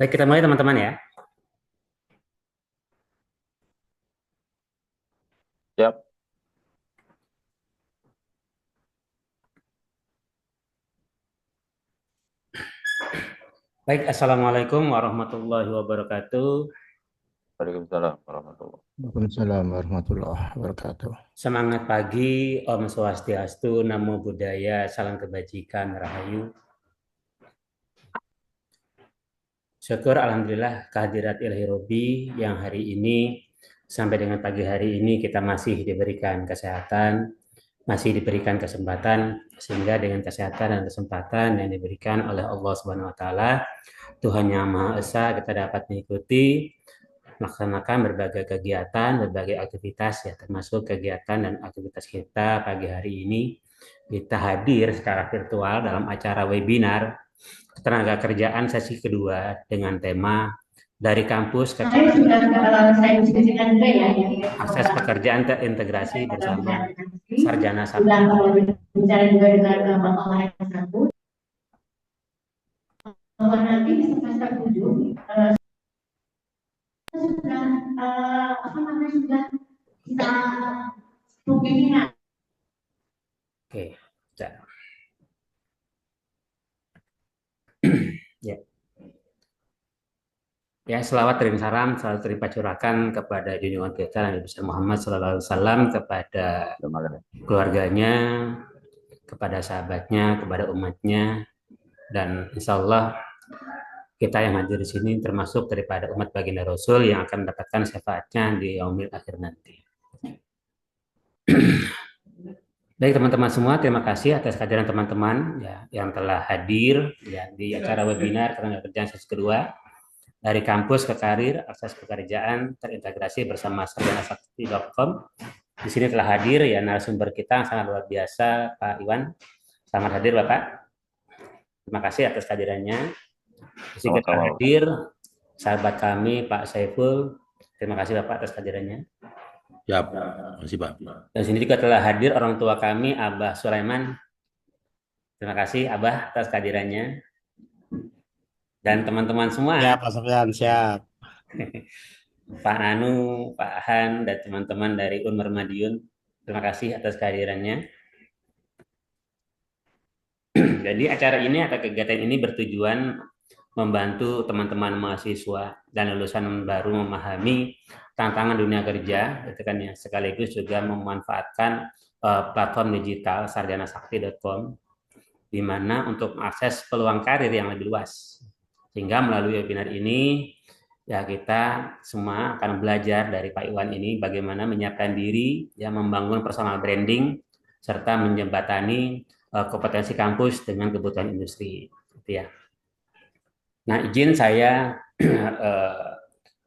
Baik, kita mulai teman-teman ya. Siap. Baik, Assalamualaikum warahmatullahi wabarakatuh. Waalaikumsalam warahmatullahi. Waalaikumsalam warahmatullahi wabarakatuh. Semangat pagi, Om Swastiastu, Namo Buddhaya, salam kebajikan, Rahayu. Syukur Alhamdulillah kehadirat Ilahi Robi yang hari ini sampai dengan pagi hari ini kita masih diberikan kesehatan, masih diberikan kesempatan, sehingga dengan kesehatan dan kesempatan yang diberikan oleh Allah Subhanahu wa taala, Tuhan Yang Maha Esa, kita dapat mengikuti melaksanakan berbagai kegiatan, berbagai aktivitas ya, termasuk kegiatan dan aktivitas kita pagi hari ini. Kita hadir secara virtual dalam acara webinar Ketenaga Kerjaan sesi kedua dengan tema dari kampus ke Saya sudah saya diskusikan juga ya, akses pekerjaan terintegrasi bersama sarjana sudah sakti. bicara juga dengan Bapak Lain satu bahwa nanti di semester 7 sudah apa namanya sudah bisa pembinaan. Oke, ya. Ya. Ya, selawat dan salam selalu terlimpah curahkan kepada junjungan kita Nabi besar Muhammad Sallallahu Alaihi Wasallam, kepada keluarganya, kepada sahabatnya, kepada umatnya, dan insya Allah kita yang hadir di sini termasuk daripada umat baginda Rasul yang akan mendapatkan syafaatnya di yaumil akhir nanti. Baik teman-teman semua, terima kasih atas kehadiran teman-teman ya, yang telah hadir ya, di acara webinar Ketenaga Kerjaan sesi kedua dari kampus ke karir, akses pekerjaan terintegrasi bersama sarjanasakti.com. Di sini telah hadir ya narasumber kita yang sangat luar biasa, Pak Iwan. Selamat hadir Bapak. Terima kasih atas kehadirannya. Di sini telah hadir sahabat kami Pak Saiful. Terima kasih Bapak atas kehadirannya. Ya, terima kasih Pak. Dan sini juga telah hadir orang tua kami, Abah Sulaiman. Terima kasih Abah atas kehadirannya. Dan teman-teman semua. Ya, Pak Sofyan, siap. Pak Nanu, Pak Han, dan teman-teman dari Unmar Madiun. Terima kasih atas kehadirannya. Jadi acara ini atau kegiatan ini bertujuan membantu teman-teman mahasiswa dan lulusan baru memahami tantangan dunia kerja, gitu kan ya. Sekaligus juga memanfaatkan platform digital sarjanasakti.com di mana untuk mengakses peluang karir yang lebih luas. Sehingga melalui webinar ini ya kita semua akan belajar dari Pak Iwan ini bagaimana menyiapkan diri, ya membangun personal branding serta menjembatani kompetensi kampus dengan kebutuhan industri, gitu ya. Nah, izin saya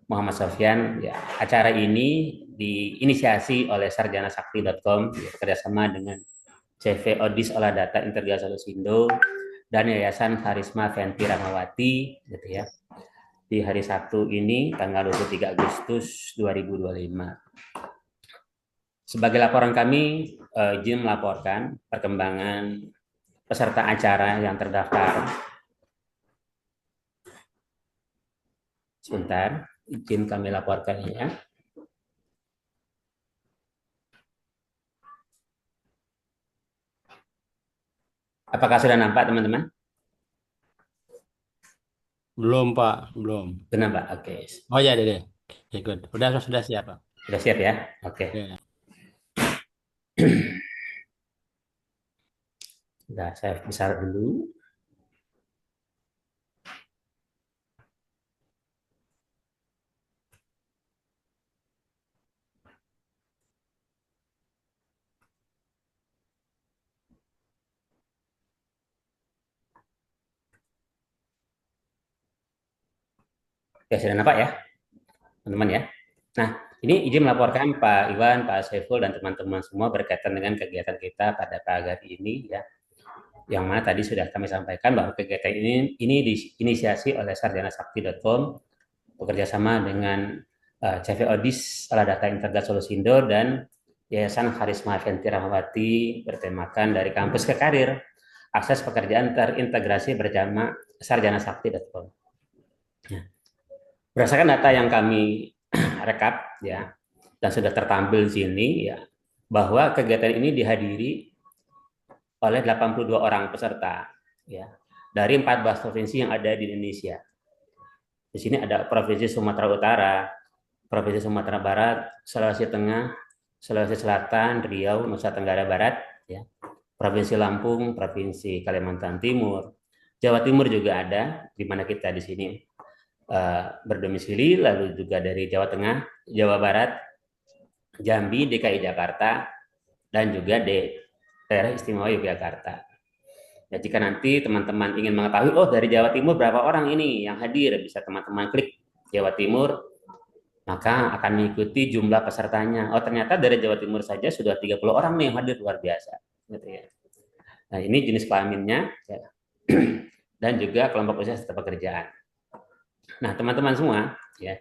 Muhammad Sofyan, ya, acara ini diinisiasi oleh sarjanasakti.com ya, bekerjasama dengan CV Odis Olah Data Integrasi Solusindo dan Yayasan Harisma Fenty Rahmawati, gitu ya. Di hari Sabtu ini, tanggal 23 Agustus 2025. Sebagai laporan kami, izin melaporkan perkembangan peserta acara yang terdaftar. Sebentar, izin kami laporkan ya. Apakah sudah nampak teman-teman? Belum, Pak, belum. Sudah Pak, oke. Oh ya, deh. Oke, good. Sudah siap, Pak. Sudah siap ya? Oke. Ya. Sudah, saya besar dulu. Ya, sudah nampak ya, teman-teman ya. Nah, ini izin melaporkan Pak Iwan, Pak Saiful, dan teman-teman semua berkaitan dengan kegiatan kita pada pagi hari ini ya. Yang mana tadi sudah kami sampaikan bahwa kegiatan ini diinisiasi oleh sarjanasakti.com bekerjasama dengan CV Odis Olah Data Integrasi Solusindo dan Yayasan Harisma Fenty Rahmawati bertemakan dari kampus ke karir, akses pekerjaan terintegrasi bersama sarjanasakti.com. Berdasarkan data yang kami rekap ya dan sudah tertampil di sini ya, bahwa kegiatan ini dihadiri oleh 82 orang peserta ya dari 14 provinsi yang ada di Indonesia. Di sini ada Provinsi Sumatera Utara, Provinsi Sumatera Barat, Sulawesi Tengah, Sulawesi Selatan, Riau, Nusa Tenggara Barat, ya, Provinsi Lampung, Provinsi Kalimantan Timur, Jawa Timur juga ada, di mana kita di sini berdomisili, lalu juga dari Jawa Tengah, Jawa Barat, Jambi, DKI Jakarta, dan juga di daerah istimewa Yogyakarta. Ya, jika nanti teman-teman ingin mengetahui, oh dari Jawa Timur berapa orang ini yang hadir, bisa teman-teman klik Jawa Timur, maka akan mengikuti jumlah pesertanya. Oh ternyata dari Jawa Timur saja sudah 30 orang nih yang hadir, luar biasa. Gitu ya. Nah ini jenis kelaminnya ya. Dan juga kelompok usia serta pekerjaan. Nah teman-teman semua, ya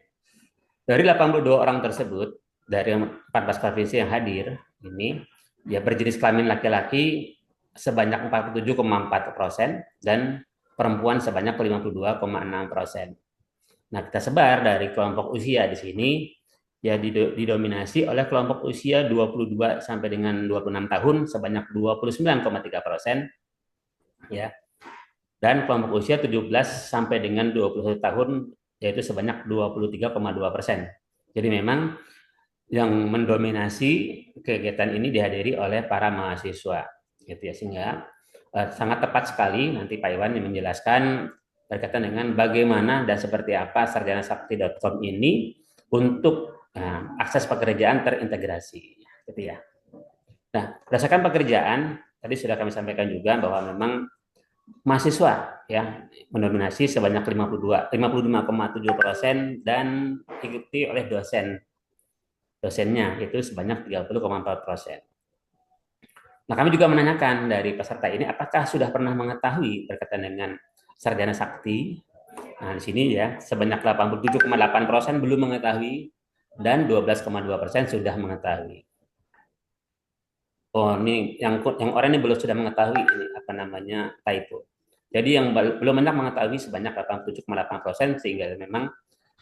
dari 82 orang tersebut, dari 14 provinsi yang hadir, ini ya berjenis kelamin laki-laki sebanyak 47,4% dan perempuan sebanyak 52,6%. Nah, kita sebar dari kelompok usia di sini ya didominasi oleh kelompok usia 22 sampai dengan 26 tahun sebanyak 29,3% ya. Dan kelompok usia 17 sampai dengan 21 tahun yaitu sebanyak 23,2%. Jadi memang yang mendominasi kegiatan ini dihadiri oleh para mahasiswa gitu ya, sehingga sangat tepat sekali nanti Pak Iwan yang menjelaskan berkaitan dengan bagaimana dan seperti apa sarjanasakti.com ini untuk akses pekerjaan terintegrasi gitu ya. Nah, berdasarkan pekerjaan tadi sudah kami sampaikan juga bahwa memang mahasiswa ya mendominasi sebanyak 55,7% dan diikuti oleh dosennya itu sebanyak 30,4%. Nah, kami juga menanyakan dari peserta ini apakah sudah pernah mengetahui berkaitan dengan sarjana sakti. Nah, di sini ya sebanyak 87,8% belum mengetahui dan 12,2% sudah mengetahui. Oh, ini yang orang ini belum sudah mengetahui ini apa namanya typo. Jadi yang belum banyak mengetahui sebanyak 87,8% sehingga memang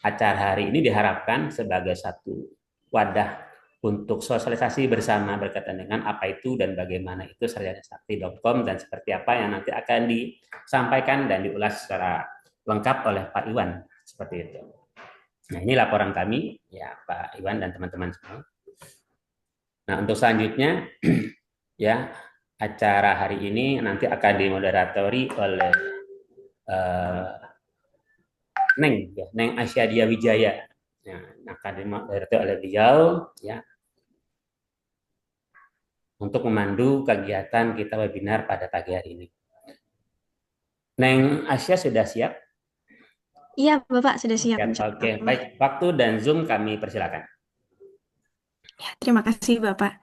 acara hari ini diharapkan sebagai satu wadah untuk sosialisasi bersama berkaitan dengan apa itu dan bagaimana itu sarjanasakti.com dan seperti apa yang nanti akan disampaikan dan diulas secara lengkap oleh Pak Iwan seperti itu. Nah ini laporan kami ya Pak Iwan dan teman-teman semua. Nah untuk selanjutnya ya acara hari ini nanti akan dimoderatori oleh Neng Asyadia Wijaya. Nah, akan dimoderatori oleh beliau ya untuk memandu kegiatan kita webinar pada pagi hari ini. Neng Asya sudah siap? Iya, Bapak sudah siap. Oke, baik. Waktu dan Zoom kami persilakan. Ya, terima kasih, Bapak.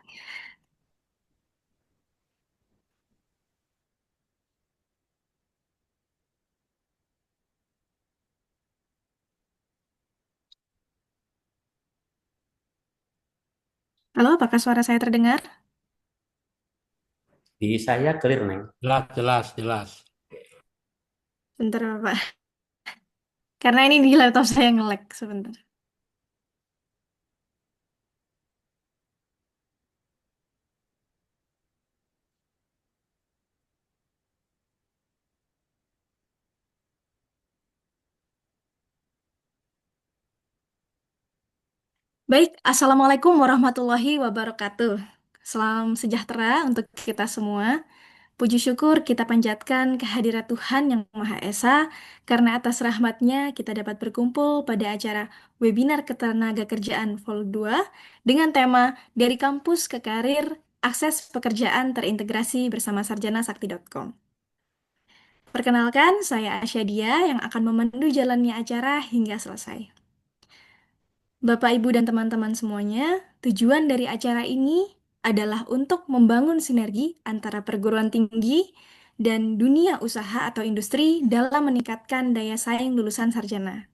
Halo, apakah suara saya terdengar? Di saya clear, Neng. Jelas. Bentar, Bapak. Karena ini di laptop saya nge-lag sebentar. Baik, Assalamualaikum warahmatullahi wabarakatuh. Salam sejahtera untuk kita semua. Puji syukur kita panjatkan kehadirat Tuhan Yang Maha Esa, karena atas rahmat-Nya kita dapat berkumpul pada acara webinar ketenagakerjaan Vol 2 dengan tema Dari Kampus ke Karir, Akses Pekerjaan Terintegrasi bersama sarjanasakti.com. Perkenalkan, saya Asyadia yang akan memandu jalannya acara hingga selesai. Bapak, Ibu, dan teman-teman semuanya, tujuan dari acara ini adalah untuk membangun sinergi antara perguruan tinggi dan dunia usaha atau industri dalam meningkatkan daya saing lulusan sarjana.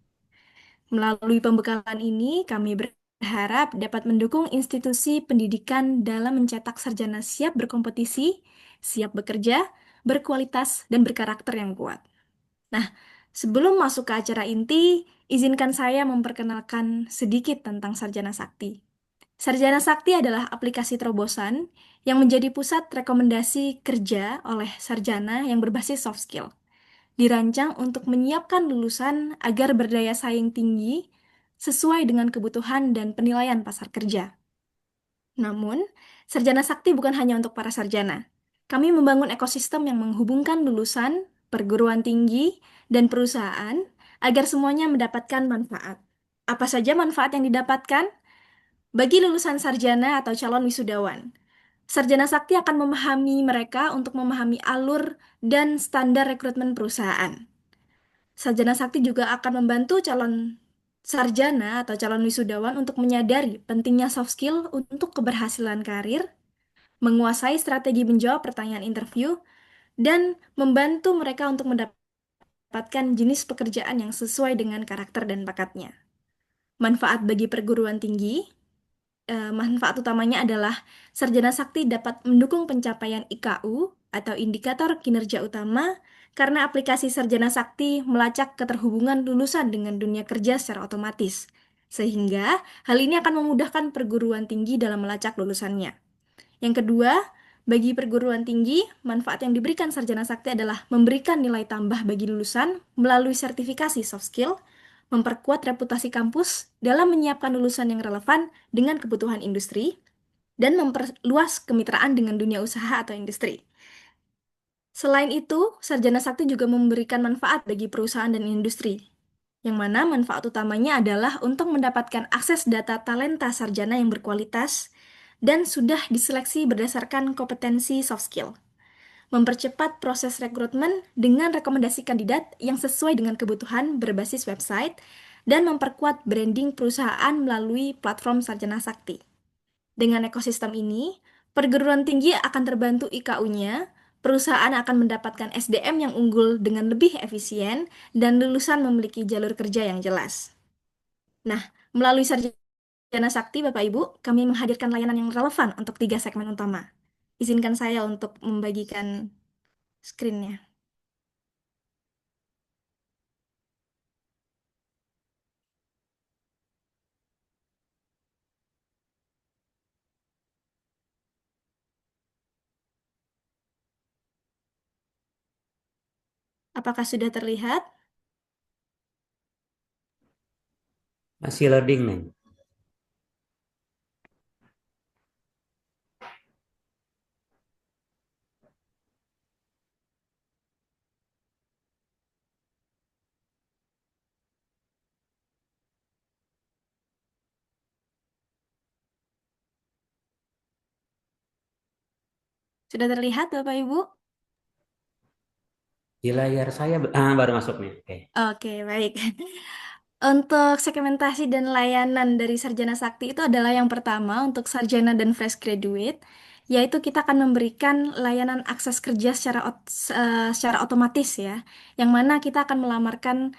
Melalui pembekalan ini, kami berharap dapat mendukung institusi pendidikan dalam mencetak sarjana siap berkompetisi, siap bekerja, berkualitas, dan berkarakter yang kuat. Nah, Sebelum masuk ke acara inti, izinkan saya memperkenalkan sedikit tentang Sarjana Sakti. Sarjana Sakti adalah aplikasi terobosan yang menjadi pusat rekomendasi kerja oleh sarjana yang berbasis soft skill. Dirancang untuk menyiapkan lulusan agar berdaya saing tinggi sesuai dengan kebutuhan dan penilaian pasar kerja. Namun, Sarjana Sakti bukan hanya untuk para sarjana. Kami membangun ekosistem yang menghubungkan lulusan, perguruan tinggi, dan perusahaan agar semuanya mendapatkan manfaat. Apa saja manfaat yang didapatkan? Bagi lulusan sarjana atau calon wisudawan, Sarjana Sakti akan memahami mereka untuk memahami alur dan standar rekrutmen perusahaan. Sarjana Sakti juga akan membantu calon sarjana atau calon wisudawan untuk menyadari pentingnya soft skill untuk keberhasilan karir, menguasai strategi menjawab pertanyaan interview, dan membantu mereka untuk mendapatkan jenis pekerjaan yang sesuai dengan karakter dan bakatnya. Manfaat bagi perguruan tinggi, manfaat utamanya adalah Sarjana Sakti dapat mendukung pencapaian IKU atau indikator kinerja utama karena aplikasi Sarjana Sakti melacak keterhubungan lulusan dengan dunia kerja secara otomatis. Sehingga hal ini akan memudahkan perguruan tinggi dalam melacak lulusannya. Yang kedua, bagi perguruan tinggi, manfaat yang diberikan Sarjana Sakti adalah memberikan nilai tambah bagi lulusan melalui sertifikasi soft skill, memperkuat reputasi kampus dalam menyiapkan lulusan yang relevan dengan kebutuhan industri, dan memperluas kemitraan dengan dunia usaha atau industri. Selain itu, Sarjana Sakti juga memberikan manfaat bagi perusahaan dan industri, yang mana manfaat utamanya adalah untuk mendapatkan akses data talenta sarjana yang berkualitas dan sudah diseleksi berdasarkan kompetensi soft skill, mempercepat proses rekrutmen dengan rekomendasi kandidat yang sesuai dengan kebutuhan berbasis website, dan memperkuat branding perusahaan melalui platform Sarjana Sakti. Dengan ekosistem ini, perguruan tinggi akan terbantu IKU-nya, perusahaan akan mendapatkan SDM yang unggul dengan lebih efisien, dan lulusan memiliki jalur kerja yang jelas. Nah, melalui Sarjana Sakti, Bapak Ibu, kami menghadirkan layanan yang relevan untuk 3 segmen utama. Izinkan saya untuk membagikan screen-nya. Apakah sudah terlihat? Masih loading nih. Sudah terlihat, Bapak Ibu? Di layar saya baru masuk nih. Oke. Oke, baik. Untuk segmentasi dan layanan dari Sarjana Sakti itu adalah yang pertama untuk sarjana dan fresh graduate, yaitu kita akan memberikan layanan akses kerja secara otomatis ya, yang mana kita akan melamarkan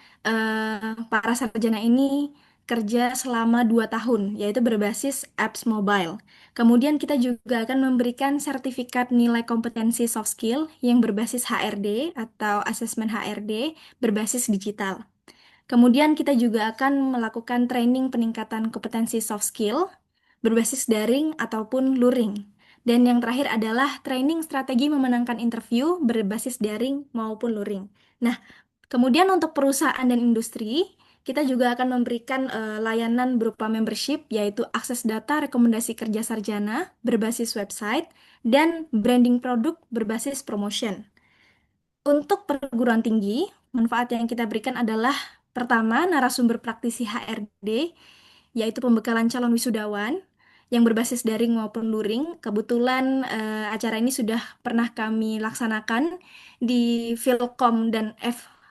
para sarjana ini kerja selama 2 tahun, yaitu berbasis apps mobile. Kemudian kita juga akan memberikan sertifikat nilai kompetensi soft skill yang berbasis HRD atau asesmen HRD berbasis digital. Kemudian kita juga akan melakukan training peningkatan kompetensi soft skill berbasis daring ataupun luring. Dan yang terakhir adalah training strategi memenangkan interview berbasis daring maupun luring. Nah, kemudian untuk perusahaan dan industri, kita juga akan memberikan layanan berupa membership, yaitu akses data rekomendasi kerja sarjana berbasis website dan branding produk berbasis promotion. Untuk perguruan tinggi, manfaat yang kita berikan adalah pertama, narasumber praktisi HRD, yaitu pembekalan calon wisudawan yang berbasis daring maupun luring. Kebetulan acara ini sudah pernah kami laksanakan di Filkom dan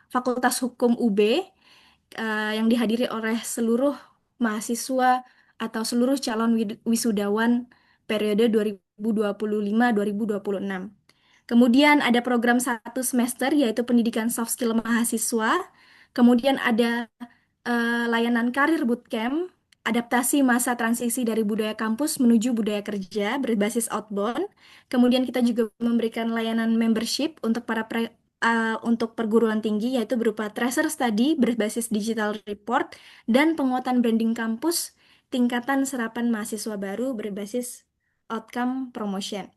Fakultas Hukum UB yang dihadiri oleh seluruh mahasiswa atau seluruh calon wisudawan periode 2025-2026. Kemudian ada program 1 semester yaitu pendidikan soft skill mahasiswa. Kemudian ada layanan karir bootcamp, adaptasi masa transisi dari budaya kampus menuju budaya kerja berbasis outbound. Kemudian kita juga memberikan layanan membership untuk para untuk perguruan tinggi, yaitu berupa tracer study berbasis digital report dan penguatan branding kampus, tingkatan serapan mahasiswa baru berbasis outcome promotion.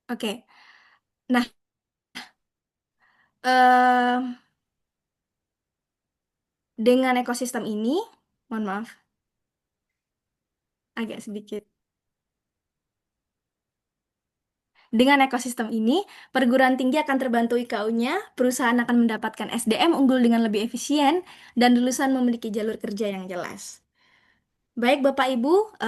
Oke, nah eh, dengan ekosistem ini, mohon maaf, agak sedikit. Dengan ekosistem ini, perguruan tinggi akan terbantu IKU-nya, perusahaan akan mendapatkan SDM unggul dengan lebih efisien, dan lulusan memiliki jalur kerja yang jelas. Baik Bapak Ibu,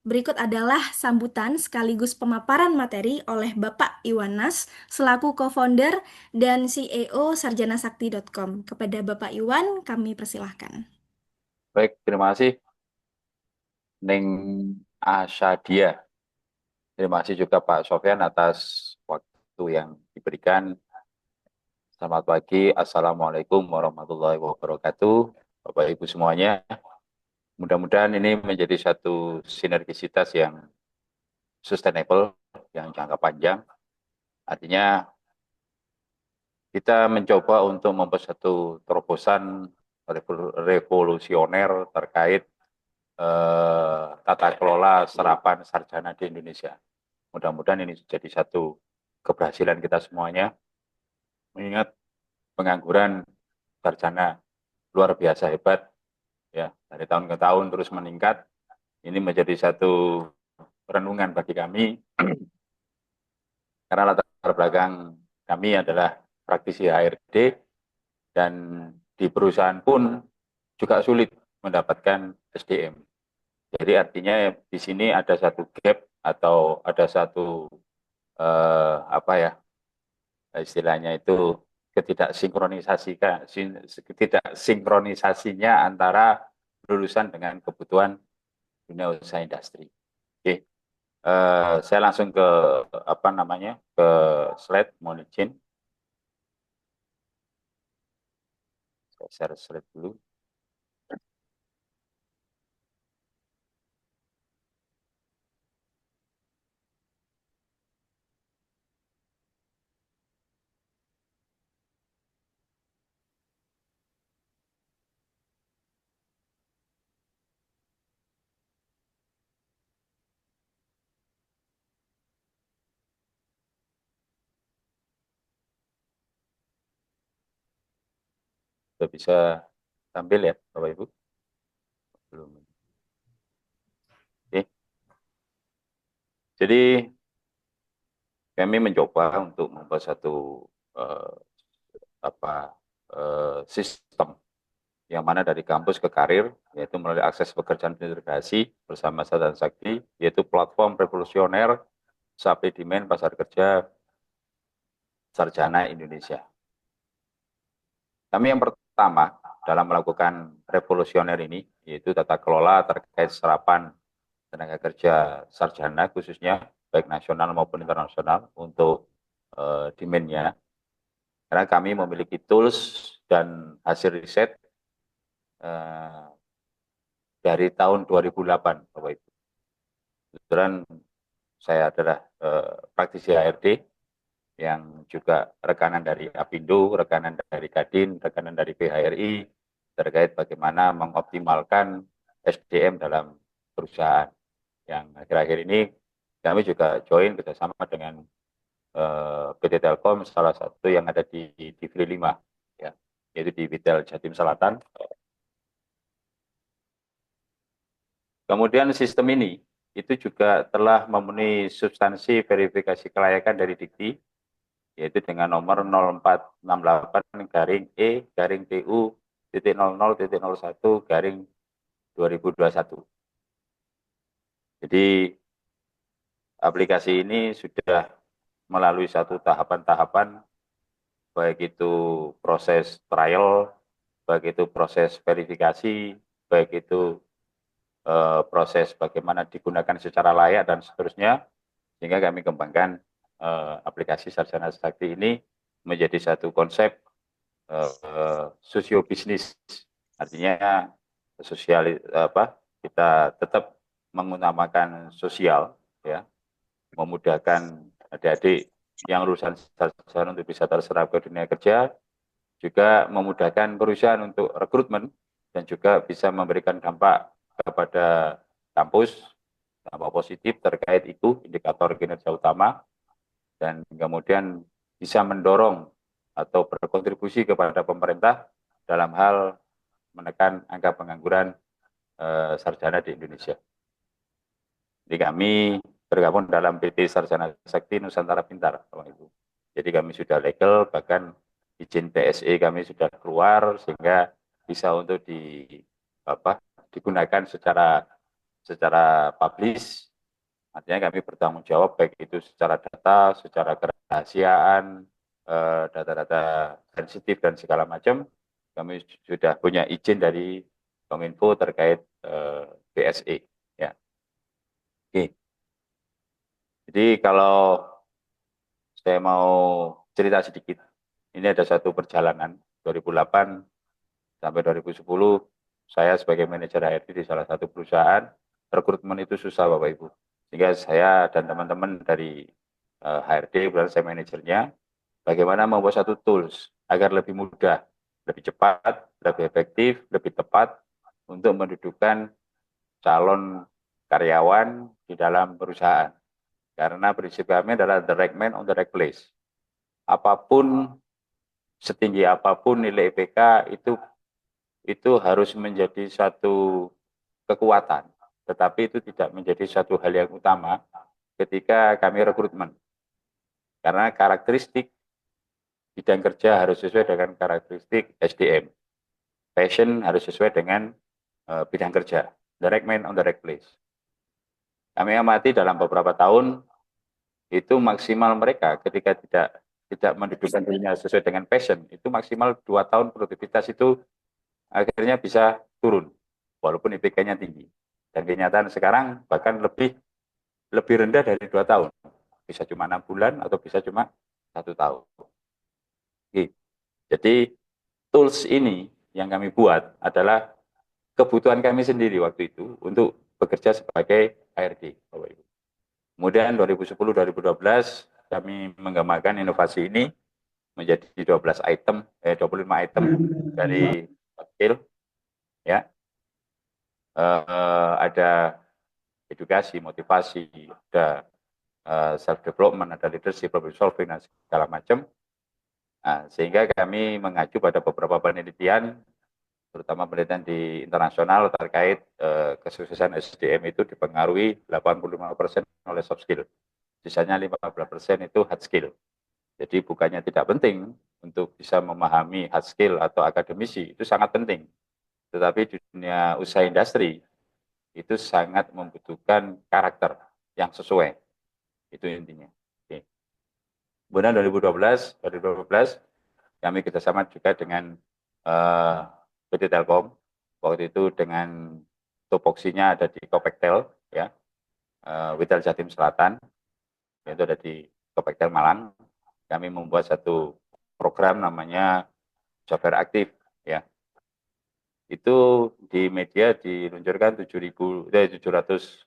berikut adalah sambutan sekaligus pemaparan materi oleh Bapak Iwanas selaku co-founder dan CEO sarjanasakti.com. Kepada Bapak Iwan, kami persilahkan. Baik, terima kasih. Neng Asyadia. Terima kasih juga Pak Sofyan atas waktu yang diberikan. Selamat pagi, Assalamualaikum warahmatullahi wabarakatuh. Bapak Ibu semuanya, mudah-mudahan ini menjadi satu sinergisitas yang sustainable, yang jangka panjang. Artinya kita mencoba untuk membuat satu terobosan revolusioner terkait tata kelola serapan sarjana di Indonesia. Mudah-mudahan ini jadi satu keberhasilan kita semuanya. Mengingat pengangguran sarjana luar biasa hebat, ya dari tahun ke tahun terus meningkat. Ini menjadi satu renungan bagi kami, karena latar belakang kami adalah praktisi HRD dan di perusahaan pun juga sulit mendapatkan SDM. Jadi artinya di sini ada satu gap atau ada satu istilahnya itu ketidaksinkronisasinya antara lulusan dengan kebutuhan dunia usaha industri. Oke, saya langsung ke ke slide, mohon izin. Saya share slide dulu. Sudah bisa tampil ya Bapak Ibu? Belum. Oke. Jadi kami mencoba untuk membuat satu sistem yang mana dari kampus ke karir, yaitu melalui akses pekerjaan integrasi bersama Sarjana Sakti, yaitu platform revolusioner supply demand pasar kerja sarjana Indonesia. Kami yang pertama dalam melakukan revolusioner ini, yaitu tata kelola terkait serapan tenaga kerja sarjana, khususnya baik nasional maupun internasional untuk demand-nya. Karena kami memiliki tools dan hasil riset dari tahun 2008, Bapak Ibu. Kebetulan saya adalah praktisi HRD yang juga rekanan dari Apindo, rekanan dari Kadin, rekanan dari PHRI terkait bagaimana mengoptimalkan SDM dalam perusahaan. Yang akhir-akhir ini kami juga join kerjasama dengan PT Telkom, salah satu yang ada di Divri 5, ya, yaitu di Vitel Jatim Selatan. Kemudian sistem ini itu juga telah memenuhi substansi verifikasi kelayakan dari Dikti, yaitu dengan nomor 0468-E/TU.00.01/2021. Jadi aplikasi ini sudah melalui satu tahapan-tahapan, baik itu proses trial, baik itu proses verifikasi, baik itu proses bagaimana digunakan secara layak dan seterusnya, sehingga kami kembangkan aplikasi Sarjana Sakti ini menjadi satu konsep sosio-bisnis. Artinya kita tetap mengutamakan sosial, ya, memudahkan adik-adik yang lulusan sarjana untuk bisa terserap ke dunia kerja, juga memudahkan perusahaan untuk rekrutmen, dan juga bisa memberikan dampak kepada kampus, dampak positif terkait itu, indikator kinerja utama, dan kemudian bisa mendorong atau berkontribusi kepada pemerintah dalam hal menekan angka pengangguran sarjana di Indonesia. Jadi kami tergabung dalam PT Sarjana Sakti Nusantara Pintar, Bapak Ibu. Jadi kami sudah legal, bahkan izin PSE kami sudah keluar sehingga bisa untuk digunakan secara publish. Artinya kami bertanggung jawab baik itu secara data, secara kerahasiaan, data-data sensitif dan segala macam. Kami sudah punya izin dari Kominfo terkait PSE. Ya. Oke. Jadi kalau saya mau cerita sedikit, ini ada satu perjalanan 2008 sampai 2010, saya sebagai manajer HRD di salah satu perusahaan, rekrutmen itu susah Bapak Ibu. Sehingga saya dan teman-teman dari HRD, kemudian saya manajernya, bagaimana membuat satu tools agar lebih mudah, lebih cepat, lebih efektif, lebih tepat untuk mendudukkan calon karyawan di dalam perusahaan. Karena prinsip kami adalah the right man on the right place. Apapun, setinggi apapun nilai IPK itu harus menjadi satu kekuatan. Tetapi itu tidak menjadi satu hal yang utama ketika kami rekrutmen. Karena karakteristik bidang kerja harus sesuai dengan karakteristik SDM. Passion harus sesuai dengan bidang kerja. The right man on the right place. Kami amati dalam beberapa tahun, itu maksimal mereka ketika tidak mendudukkan dirinya sesuai dengan passion, itu maksimal 2 tahun produktivitas itu akhirnya bisa turun, walaupun IPK-nya tinggi. Dan kenyataan sekarang bahkan lebih rendah dari 2 tahun. Bisa cuma 6 bulan atau bisa cuma 1 tahun. Oke. Jadi tools ini yang kami buat adalah kebutuhan kami sendiri waktu itu untuk bekerja sebagai HRD, Bapak Ibu. Kemudian 2010-2012 kami mengembangkan inovasi ini menjadi 25 item dari skill, ya. Ada edukasi, motivasi, ada self development, ada leadership, problem solving, dan segala macam. Nah, sehingga kami mengacu pada beberapa penelitian, terutama penelitian di internasional terkait kesuksesan SDM itu dipengaruhi 85% oleh soft skill. Sisanya 15% itu hard skill. Jadi bukannya tidak penting untuk bisa memahami hard skill atau akademisi, itu sangat penting. Tetapi di dunia usaha industri, itu sangat membutuhkan karakter yang sesuai. Itu intinya. Oke. Kemudian 2012 kami kerjasama juga dengan PT Telkom. Waktu itu dengan topoksinya ada di Kopektel, ya, Witel Jatim Selatan, itu ada di Kopektel Malang. Kami membuat satu program namanya Software Aktif, ya. Itu di media diluncurkan 700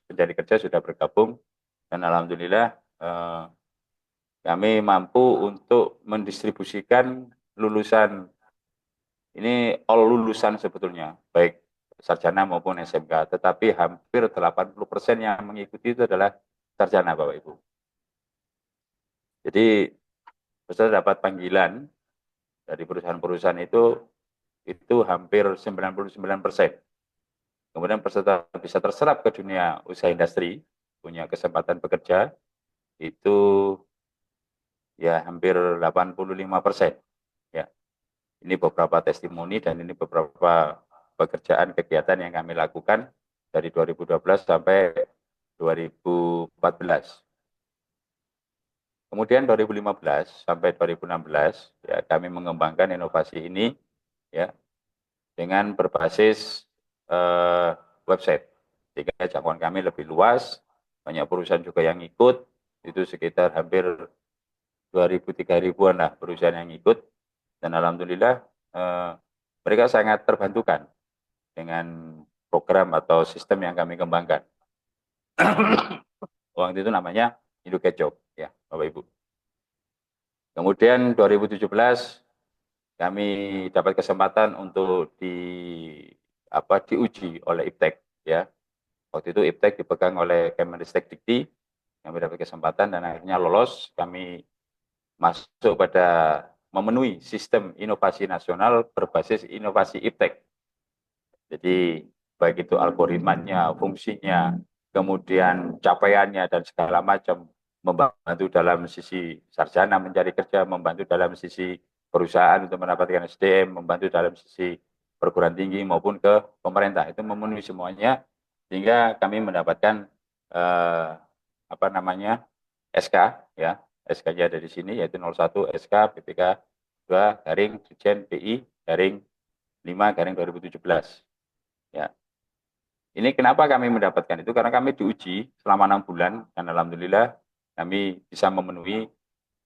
pencari kerja sudah bergabung, dan alhamdulillah kami mampu untuk mendistribusikan lulusan, ini all lulusan sebetulnya, baik sarjana maupun SMK, tetapi hampir 80% yang mengikuti itu adalah sarjana, Bapak Ibu. Jadi peserta dapat panggilan dari perusahaan-perusahaan itu hampir 99%. Kemudian peserta bisa terserap ke dunia usaha industri, punya kesempatan bekerja, itu ya hampir 85%. Ya. Ini beberapa testimoni dan ini beberapa pekerjaan kegiatan yang kami lakukan dari 2012 sampai 2014. Kemudian 2015 sampai 2016 ya kami mengembangkan inovasi ini ya dengan berbasis website, sehingga jangkauan kami lebih luas, banyak perusahaan juga yang ikut, itu sekitar hampir 2.000-3.000-an lah perusahaan yang ikut, dan alhamdulillah mereka sangat terbantukan dengan program atau sistem yang kami kembangkan. Waktu itu namanya Induketjob, ya Bapak Ibu. Kemudian 2017 kami dapat kesempatan untuk diuji oleh IPTEK, ya. Waktu itu IPTEK dipegang oleh Kemenristek Dikti, kami dapat kesempatan dan akhirnya lolos. Kami masuk pada memenuhi sistem inovasi nasional berbasis inovasi IPTEK. Jadi baik itu algoritmanya, fungsinya, kemudian capaiannya dan segala macam, membantu dalam sisi sarjana mencari kerja, membantu dalam sisi perusahaan untuk mendapatkan SDM, membantu dalam sisi perguruan tinggi maupun ke pemerintah. Itu memenuhi semuanya sehingga kami mendapatkan SK, ya. SK-nya ada di sini yaitu 01 SK PPK 2 garing Dirjen BI garing 5 garing 2017. Ya. Ini kenapa kami mendapatkan itu? Karena kami diuji selama 6 bulan dan alhamdulillah kami bisa memenuhi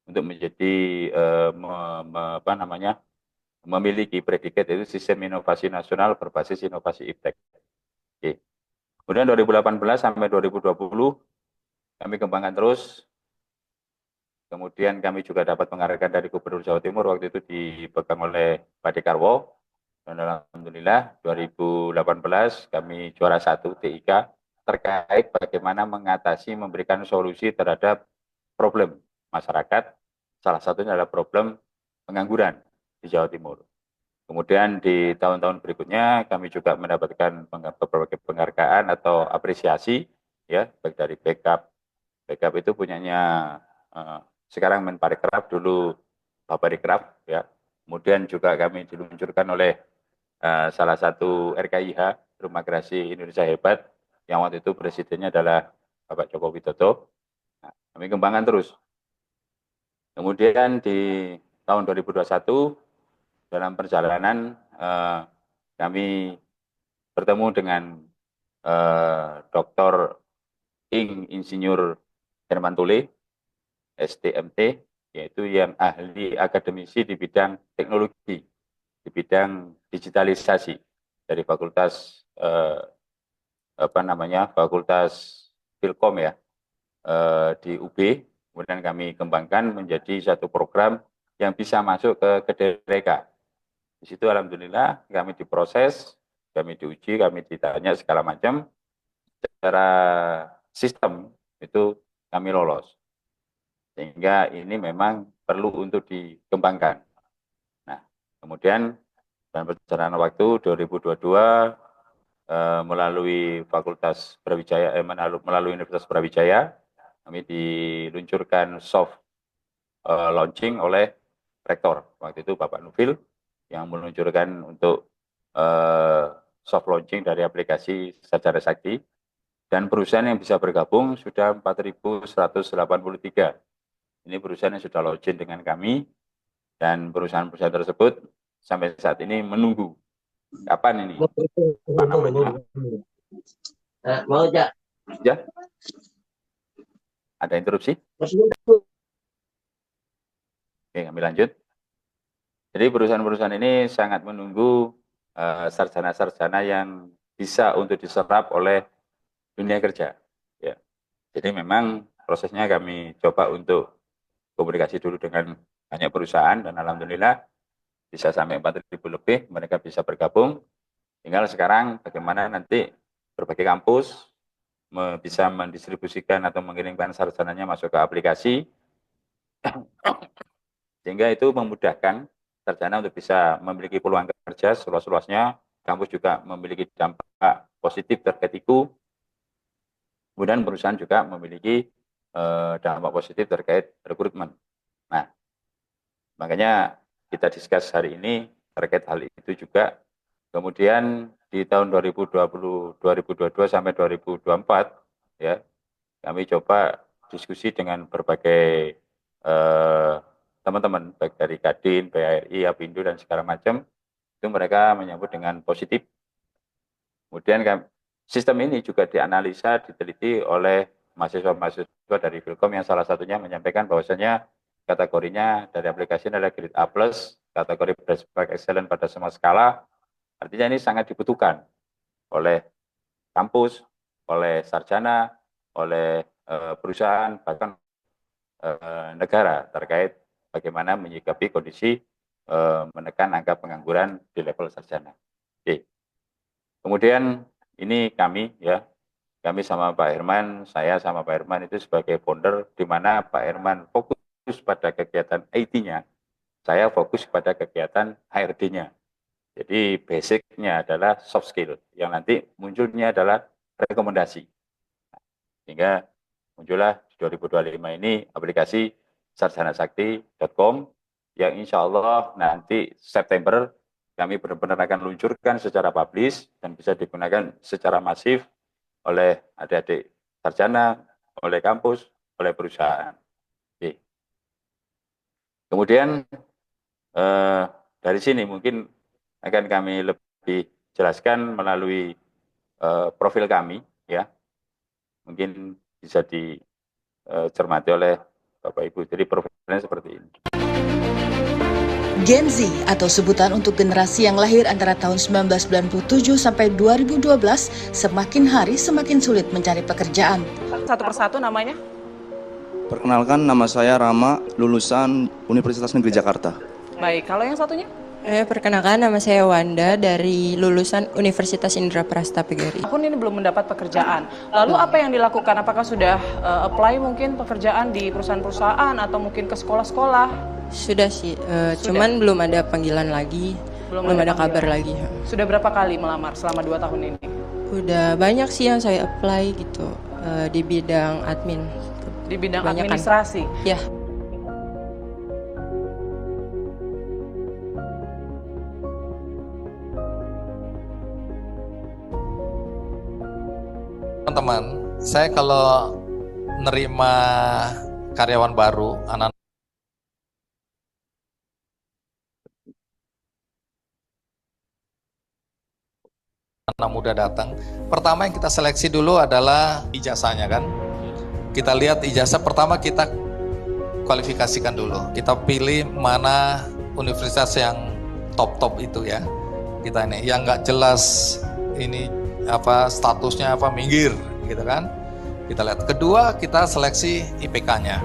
untuk menjadi memiliki predikat yaitu Sistem Inovasi Nasional berbasis inovasi IPTEK. Oke. Kemudian 2018 sampai 2020 kami kembangkan terus. Kemudian kami juga dapat penghargaan dari Gubernur Jawa Timur, waktu itu dipegang oleh Pak Dekarwo. Dan alhamdulillah 2018 kami juara 1 TIK terkait bagaimana mengatasi, memberikan solusi terhadap problem masyarakat. Salah satunya adalah problem pengangguran di Jawa Timur. Kemudian di tahun-tahun berikutnya kami juga mendapatkan beberapa penghargaan atau apresiasi, ya, baik dari Backup. Backup itu punyanya sekarang Menparekraf, dulu Bapak Rekraf, ya. Kemudian juga kami diluncurkan oleh salah satu RKIH, Rumah Gerasi Indonesia Hebat, yang waktu itu presidennya adalah Bapak Joko Widodo. Nah, kami kembangkan terus. Kemudian di tahun 2021 dalam perjalanan kami bertemu dengan Dr. Insinyur Herman Tule, STMT, yaitu yang ahli akademisi di bidang teknologi, di bidang digitalisasi dari Fakultas Fakultas Filkom, ya, di UB. Kemudian kami kembangkan menjadi satu program yang bisa masuk ke Kedeleka. Di situ alhamdulillah kami diproses, kami diuji, kami ditanya segala macam. Secara sistem itu kami lolos. Sehingga ini memang perlu untuk dikembangkan. Nah, kemudian dalam perjalanan waktu 2022 melalui Fakultas Brawijaya, melalui Universitas Brawijaya, kami diluncurkan soft launching oleh Rektor. Waktu itu Bapak Nufil yang meluncurkan untuk soft launching dari aplikasi Sajarah Sakti. Dan perusahaan yang bisa bergabung sudah 4.183. Ini perusahaan yang sudah login dengan kami, dan perusahaan-perusahaan tersebut sampai saat ini menunggu kapan ini mau ya? Ada interupsi? Oke, kami lanjut. Jadi perusahaan-perusahaan ini sangat menunggu sarjana-sarjana yang bisa untuk diserap oleh dunia kerja. Ya. Jadi memang prosesnya kami coba untuk komunikasi dulu dengan banyak perusahaan, dan alhamdulillah bisa sampai 4.000 lebih, mereka bisa bergabung. Tinggal sekarang bagaimana nanti berbagai kampus bisa mendistribusikan atau mengirimkan sarjananya masuk ke aplikasi, sehingga itu memudahkan sarjana untuk bisa memiliki peluang kerja seluas-luasnya. Kampus juga memiliki dampak positif terkait itu. Kemudian perusahaan juga memiliki dampak positif terkait rekrutmen. Nah, makanya kita discuss hari ini terkait hal itu juga. Kemudian di tahun 2022 sampai 2024, ya, kami coba diskusi dengan berbagai teman-teman, baik dari Kadin, BRI, Apindo, dan segala macam. Itu mereka menyambut dengan positif. Kemudian sistem ini juga dianalisa, diteliti oleh mahasiswa-mahasiswa dari Filkom, yang salah satunya menyampaikan bahwasanya kategorinya dari aplikasi adalah grade A+, kategori best excellent pada semua skala. Artinya ini sangat dibutuhkan oleh kampus, oleh sarjana, oleh perusahaan, bahkan negara terkait bagaimana menyikapi kondisi menekan angka pengangguran di level sarjana. Oke. Kemudian ini kami sama Pak Herman, saya sama Pak Herman itu sebagai founder, di mana Pak Herman fokus pada kegiatan IT-nya, saya fokus pada kegiatan HRD-nya. Jadi basicnya adalah soft skill, yang nanti munculnya adalah rekomendasi. Sehingga muncullah di 2025 ini aplikasi sarjanasakti.com yang insya Allah nanti September kami benar-benar akan luncurkan secara publish dan bisa digunakan secara masif oleh adik-adik sarjana, oleh kampus, oleh perusahaan. Oke. Kemudian dari sini mungkin akan kami lebih jelaskan melalui profil kami, ya. Mungkin bisa dicermati oleh Bapak Ibu. Jadi profilnya seperti ini. Gen Z atau sebutan untuk generasi yang lahir antara tahun 1997 sampai 2012 semakin hari semakin sulit mencari pekerjaan. Satu persatu namanya? Perkenalkan, nama saya Rama, lulusan Universitas Negeri Jakarta. Baik, kalau yang satunya? Perkenalkan, nama saya Wanda dari lulusan Universitas Indraprasta PGRI. Akun ini belum mendapat pekerjaan. Lalu apa yang dilakukan? Apakah sudah apply mungkin pekerjaan di perusahaan-perusahaan atau mungkin ke sekolah-sekolah? Sudah sih, cuman belum ada panggilan lagi, belum ada kabar lagi. Sudah berapa kali melamar selama 2 tahun ini? Udah banyak sih yang saya apply gitu, di bidang admin. Di bidang Banyakan. administrasi? Ya. Teman-teman, saya kalau nerima karyawan baru, anak muda datang, pertama yang kita seleksi dulu adalah ijazahnya kan. Kita lihat ijazah, pertama kita kualifikasikan dulu. Kita pilih mana universitas yang top-top itu ya. Kita ini yang nggak jelas ini apa statusnya apa minggir gitu kan. Kita lihat. Kedua, kita seleksi IPK-nya.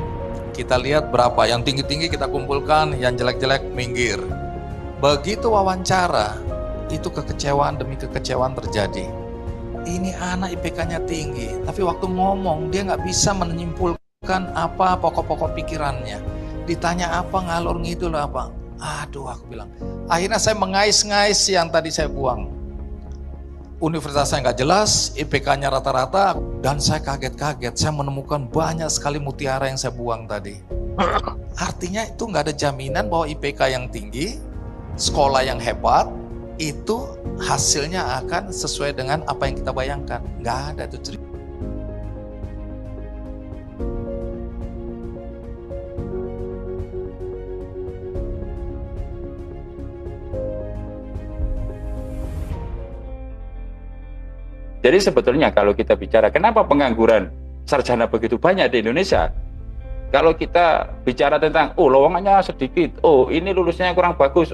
Kita lihat berapa, yang tinggi-tinggi kita kumpulkan, yang jelek-jelek minggir. Begitu wawancara, itu kekecewaan demi kekecewaan terjadi. Ini anak IPK-nya tinggi, tapi waktu ngomong dia nggak bisa menyimpulkan apa pokok-pokok pikirannya. Ditanya apa ngalor ngidul apa. Aduh, aku bilang. Akhirnya saya mengais-ngais yang tadi saya buang. Universitasnya nggak jelas, IPK-nya rata-rata, dan saya kaget-kaget. Saya menemukan banyak sekali mutiara yang saya buang tadi. Artinya itu nggak ada jaminan bahwa IPK yang tinggi, sekolah yang hebat, itu hasilnya akan sesuai dengan apa yang kita bayangkan. Nggak ada itu cerita. Jadi sebetulnya kalau kita bicara kenapa pengangguran sarjana begitu banyak di Indonesia, kalau kita bicara tentang lowongannya sedikit, ini lulusnya kurang bagus,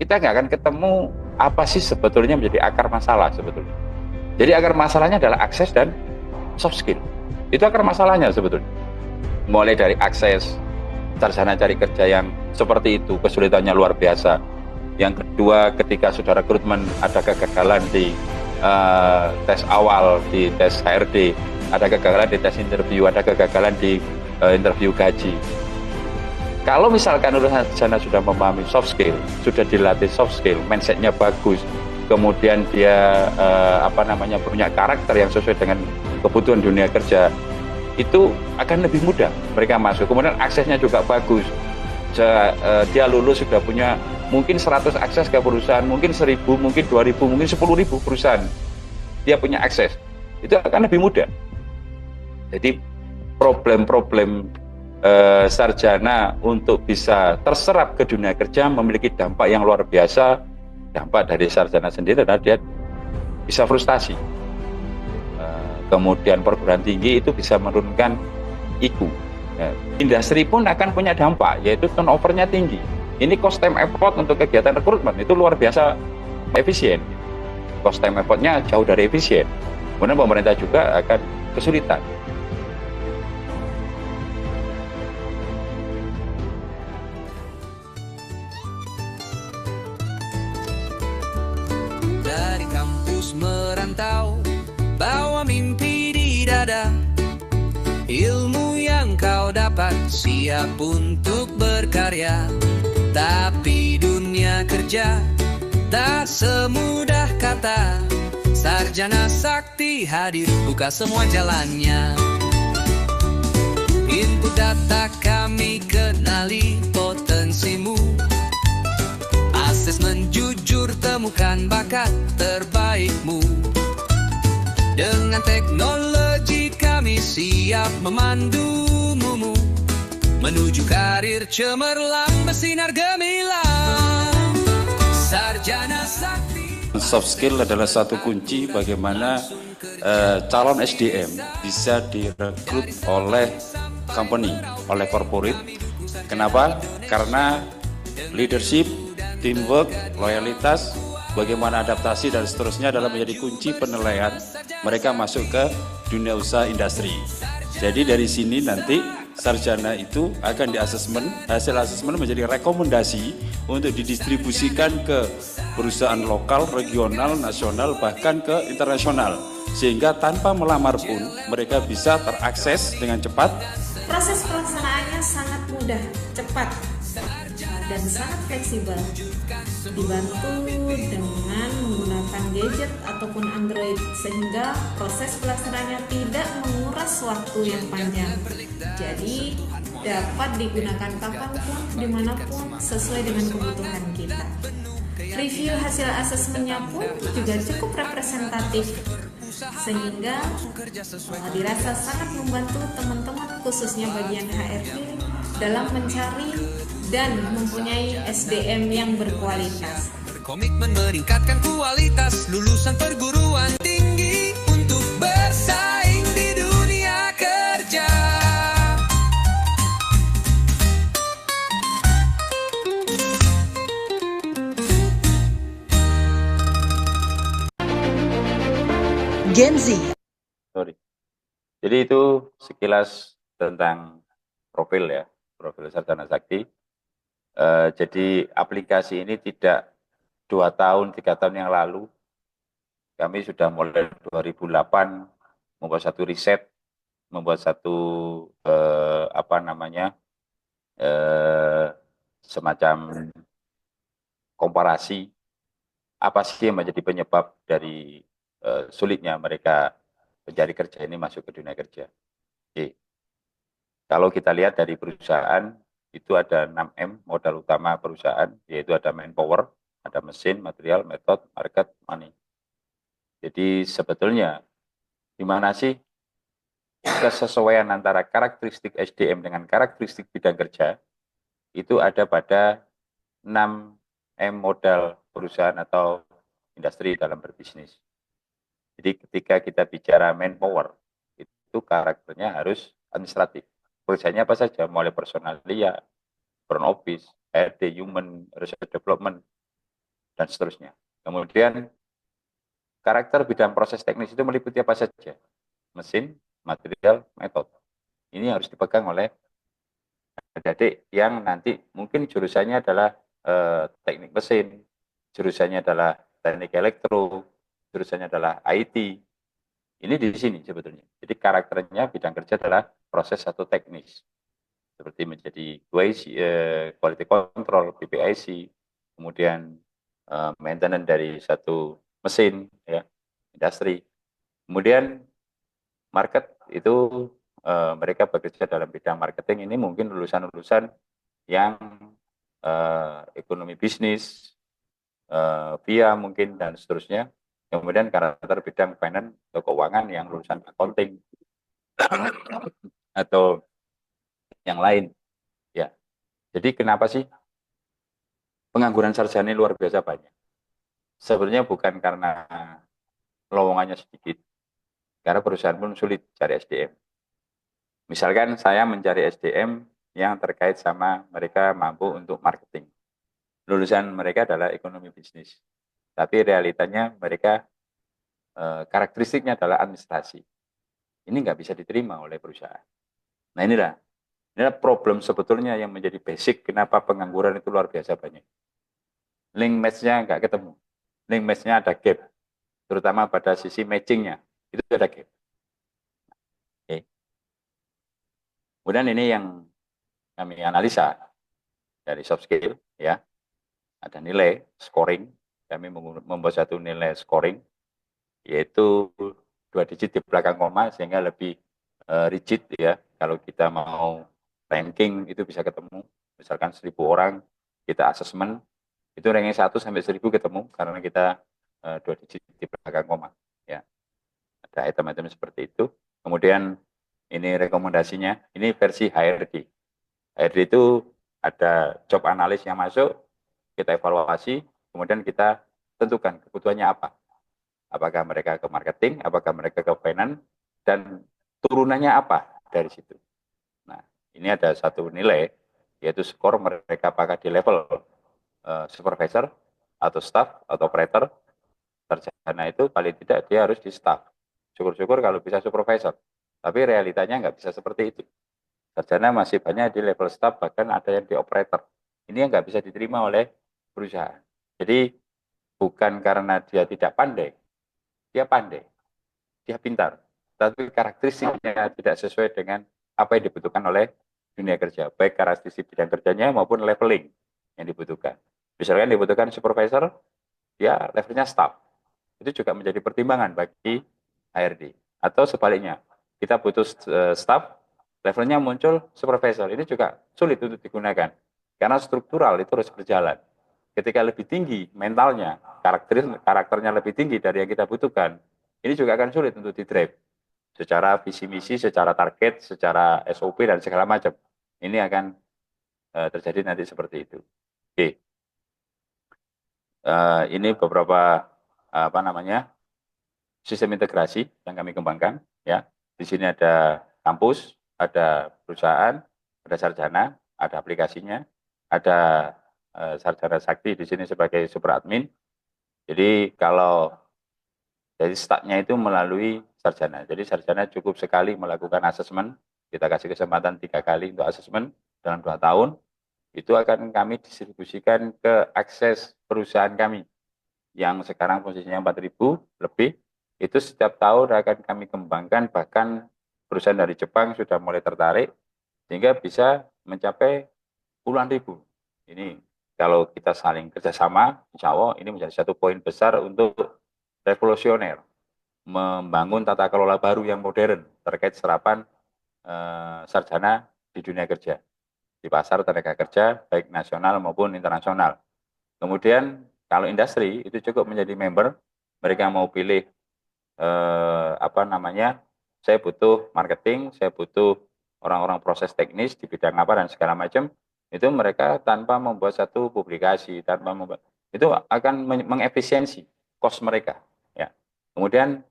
kita nggak akan ketemu apa sih sebetulnya menjadi akar masalah sebetulnya. Jadi akar masalahnya adalah akses dan soft skill. Itu akar masalahnya sebetulnya. Mulai dari akses sarjana cari kerja yang seperti itu, kesulitannya luar biasa. Yang kedua, ketika sudah rekrutmen ada kegagalan di tes awal, di tes HRD, ada kegagalan di tes interview, ada kegagalan di interview gaji. Kalau misalkan lulusan sarjana sudah memahami soft skill, sudah dilatih soft skill, mindsetnya bagus, kemudian dia punya karakter yang sesuai dengan kebutuhan dunia kerja, itu akan lebih mudah mereka masuk. Kemudian aksesnya juga bagus. Dia lulus sudah punya mungkin 100 akses ke perusahaan, mungkin 1000, mungkin 2000, mungkin 10.000 perusahaan. Dia punya akses. Itu akan lebih mudah. Jadi problem-problem sarjana untuk bisa terserap ke dunia kerja memiliki dampak yang luar biasa. Dampak dari sarjana sendiri adalah dia bisa frustasi. Kemudian perguruan tinggi itu bisa menurunkan IQ. Industri pun akan punya dampak, yaitu turnover-nya tinggi. Ini cost time effort untuk kegiatan rekrutmen itu luar biasa efisien. Cost time effort-nya jauh dari efisien. Kemudian pemerintah juga akan kesulitan. merantau, bawa mimpi di dada. Ilmu yang kau dapat siap untuk berkarya. Tapi dunia kerja tak semudah kata. Sarjana Sakti hadir, buka semua jalannya. Input data kami kenali potensimu. Asesmen jujur temukan bakat terbaikmu. Dengan teknologi kami siap memandumu menuju karir cemerlang bersinar gemilang. Sarjana Sakti. Soft skill adalah satu kunci bagaimana calon SDM bisa direkrut oleh company, oleh corporate. Kenapa? Karena leadership, teamwork, loyalitas, bagaimana adaptasi dan seterusnya adalah menjadi kunci penilaian mereka masuk ke dunia usaha industri. Jadi dari sini nanti sarjana itu akan diasesmen, hasil asesmen menjadi rekomendasi untuk didistribusikan ke perusahaan lokal, regional, nasional, bahkan ke internasional. Sehingga tanpa melamar pun mereka bisa terakses dengan cepat. Proses pelaksanaannya sangat mudah, cepat, dan sangat fleksibel. Dibantu dengan menggunakan gadget ataupun Android sehingga proses pelaksanaannya tidak menguras waktu yang panjang. Jadi dapat digunakan kapanpun, dimanapun sesuai dengan kebutuhan kita. Review hasil asesmennya pun juga cukup representatif sehingga dirasa sangat membantu teman-teman khususnya bagian HRD dalam mencari dan mempunyai SDM yang berkualitas. Berkomitmen meningkatkan kualitas lulusan perguruan tinggi untuk bersaing di dunia kerja. Gen Z. Jadi itu sekilas tentang profil ya, profil Sarjana Sakti. Jadi aplikasi ini tidak 2 tahun, 3 tahun yang lalu. Kami sudah mulai 2008 membuat satu riset, membuat satu semacam komparasi apa sih yang menjadi penyebab dari sulitnya mereka mencari kerja ini masuk ke dunia kerja. Oke. Kalau kita lihat dari perusahaan, itu ada 6M modal utama perusahaan, yaitu ada manpower, ada mesin, material, method, market, money. Jadi sebetulnya di mana sih kesesuaian antara karakteristik SDM dengan karakteristik bidang kerja itu ada pada 6M modal perusahaan atau industri dalam berbisnis. Jadi ketika kita bicara manpower, itu karakternya harus administratif. Pekerjaannya apa saja, mulai personalia, front office, HRD, human resource development, dan seterusnya. Kemudian karakter bidang proses teknis itu meliputi apa saja, mesin, material, metode. Ini harus dipegang oleh adik-adik yang nanti mungkin jurusannya adalah teknik mesin, jurusannya adalah teknik elektro, jurusannya adalah IT. Ini di sini sebetulnya. Jadi karakternya bidang kerja adalah proses atau teknis. Seperti menjadi quality control, PPIC, kemudian maintenance dari satu mesin, ya, industri. Kemudian market itu mereka bekerja dalam bidang marketing. Ini mungkin lulusan-lulusan yang ekonomi bisnis, via mungkin dan seterusnya. Kemudian karakter bidang finance atau keuangan yang lulusan accounting atau yang lain. Ya. Jadi kenapa sih pengangguran sarjana luar biasa banyak? Sebenarnya bukan karena lowongannya sedikit, karena perusahaan pun sulit cari SDM. Misalkan saya mencari SDM yang terkait sama mereka mampu untuk marketing. Lulusan mereka adalah ekonomi bisnis. Tapi realitanya mereka karakteristiknya adalah administrasi. Ini nggak bisa diterima oleh perusahaan. Nah inilah problem sebetulnya yang menjadi basic kenapa pengangguran itu luar biasa banyak. Link match-nya nggak ketemu. Link match-nya ada gap. terutama pada sisi matchingnya, itu ada gap. Oke. Kemudian ini yang kami analisa dari soft skill, ya, ada nilai scoring, kami membuat satu nilai scoring, yaitu 2 digit di belakang koma, sehingga lebih rigid, ya, kalau kita mau ranking itu bisa ketemu, misalkan 1.000 orang, kita asesmen, itu ranking 1 sampai 1.000 ketemu, karena kita 2 digit di belakang koma, ya. Ada item-item seperti itu. Kemudian ini rekomendasinya, ini versi HRD. HRD itu ada job analis yang masuk, kita evaluasi, kemudian kita tentukan kebutuhannya apa. Apakah mereka ke marketing, apakah mereka ke finance, dan turunannya apa dari situ. Nah, ini ada satu nilai, yaitu skor mereka apakah di level supervisor, atau staff, atau operator. Sarjana itu paling tidak dia harus di staff. Syukur-syukur kalau bisa supervisor. Tapi realitanya nggak bisa seperti itu. Sarjana masih banyak di level staff, bahkan ada yang di operator. Ini yang nggak bisa diterima oleh perusahaan. Jadi bukan karena dia tidak pandai, dia pandai, dia pintar, tapi karakteristiknya tidak sesuai dengan apa yang dibutuhkan oleh dunia kerja, baik karakteristik bidang kerjanya maupun leveling yang dibutuhkan. Misalkan dibutuhkan supervisor, dia levelnya staff. Itu juga menjadi pertimbangan bagi HRD. Atau sebaliknya, kita butuh staff, levelnya muncul supervisor. Ini juga sulit untuk digunakan. Karena struktural itu harus berjalan. Ketika lebih tinggi mentalnya, karakternya lebih tinggi dari yang kita butuhkan, ini juga akan sulit untuk di-drive. Secara visi misi, secara target, secara SOP, dan segala macam. Ini akan terjadi nanti seperti itu. Oke. Ini beberapa sistem integrasi yang kami kembangkan, ya. Di sini ada kampus, ada perusahaan, ada sarjana, ada aplikasinya, ada sarjana sakti di sini sebagai super admin. Jadi kalau dari startnya itu melalui sarjana. Jadi sarjana cukup sekali melakukan asesmen, kita kasih kesempatan 3 kali untuk asesmen dalam 2 tahun. Itu akan kami distribusikan ke akses perusahaan kami yang sekarang posisinya 4.000 lebih. Itu setiap tahun akan kami kembangkan, bahkan perusahaan dari Jepang sudah mulai tertarik sehingga bisa mencapai puluhan ribu. Ini kalau kita saling kerjasama, insya Allah ini menjadi satu poin besar untuk revolusioner, membangun tata kelola baru yang modern terkait serapan sarjana di dunia kerja, di pasar tenaga kerja baik nasional maupun internasional. Kemudian kalau industri itu cukup menjadi member, mereka mau pilih saya butuh marketing, saya butuh orang-orang proses teknis di bidang apa dan segala macam, itu mereka tanpa membuat satu publikasi, itu akan mengefisiensi cost mereka, ya. Kemudian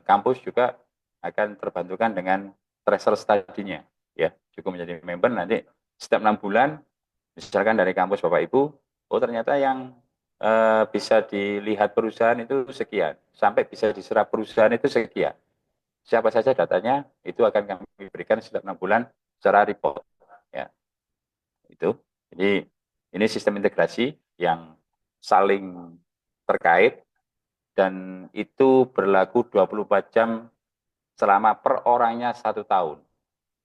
kampus juga akan terbantukan dengan tracer study-nya, ya. Cukup menjadi member, nanti setiap 6 bulan misalkan dari kampus Bapak Ibu, oh ternyata yang bisa dilihat perusahaan itu sekian, sampai bisa diserap perusahaan itu sekian. Siapa saja datanya, itu akan kami berikan setiap 6 bulan secara report, ya. Itu. Jadi ini sistem integrasi yang saling terkait dan itu berlaku 24 jam selama per orangnya 1 tahun.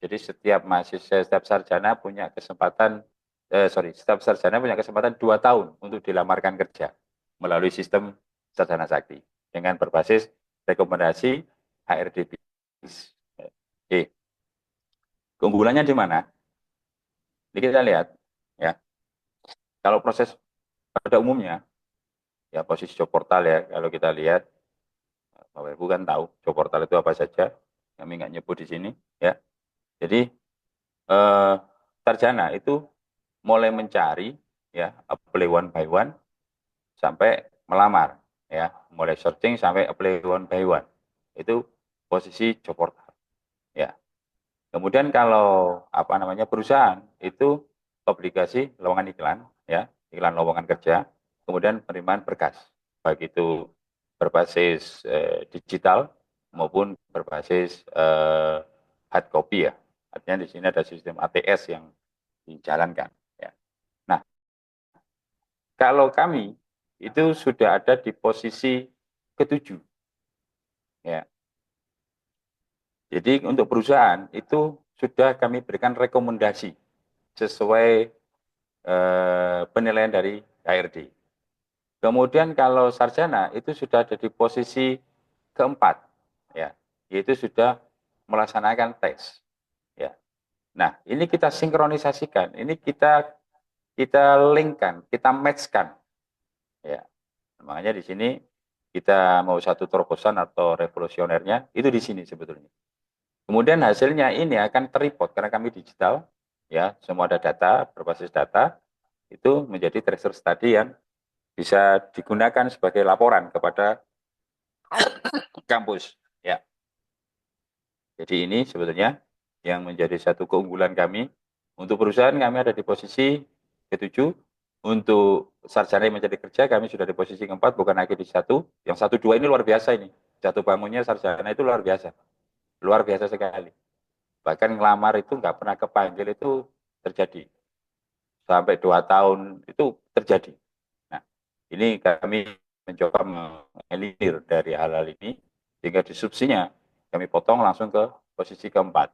Jadi setiap mahasiswa, setiap sarjana punya kesempatan, setiap sarjana punya kesempatan 2 tahun untuk dilamarkan kerja melalui sistem sarjana sakti dengan berbasis rekomendasi HRD. Oke. Keunggulannya di mana? Ini kita lihat, ya. Kalau proses pada umumnya, ya posisi job portal, ya, kalau kita lihat, Bapak Ibu kan tahu job portal itu apa saja, kami nggak nyebut di sini, ya. Jadi sarjana itu mulai mencari, ya, apply one by one sampai melamar, ya, mulai searching sampai apply one by one, itu posisi job portal, ya. Kemudian kalau perusahaan itu publikasi lowongan iklan, ya, iklan lowongan kerja, kemudian penerimaan berkas, baik itu berbasis digital maupun berbasis hard copy, ya. Artinya di sini ada sistem ATS yang dijalankan, ya. Nah, kalau kami itu sudah ada di posisi ke-7. Ya. Jadi untuk perusahaan itu sudah kami berikan rekomendasi sesuai penilaian dari HRD. Kemudian kalau sarjana itu sudah ada di posisi keempat, ya, yaitu sudah melaksanakan tes. Ya. Nah, ini kita sinkronisasikan, ini kita linkkan, kita matchkan. Ya. Makanya di sini kita mau satu terobosan atau revolusionernya itu di sini sebetulnya. Kemudian hasilnya ini akan terreport karena kami digital, ya, semua ada data, berbasis data, itu menjadi tracer study yang bisa digunakan sebagai laporan kepada kampus, ya. Jadi ini sebetulnya yang menjadi satu keunggulan kami. Untuk perusahaan kami ada di posisi ke-7, untuk sarjana yang mencari kerja kami sudah di posisi ke-4, bukan lagi di 1. Yang 1, 2 ini luar biasa ini. Jatuh bangunnya sarjana itu luar biasa sekali. Bahkan ngelamar itu nggak pernah kepanggil itu terjadi. Sampai 2 tahun itu terjadi. Nah, ini kami mencoba mengeliminir dari hal-hal ini, sehingga disrupsinya kami potong langsung ke posisi ke-4.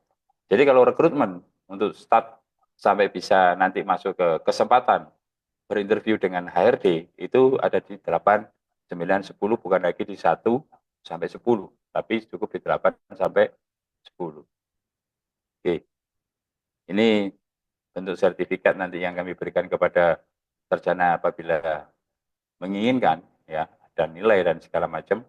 Jadi kalau rekrutmen untuk start sampai bisa nanti masuk ke kesempatan berinterview dengan HRD, itu ada di 8, 9, 10, bukan lagi di 1 sampai 10, tapi cukup di 8 sampai 10. Oke. Ini bentuk sertifikat nanti yang kami berikan kepada sarjana apabila menginginkan, ya, dan nilai dan segala macam.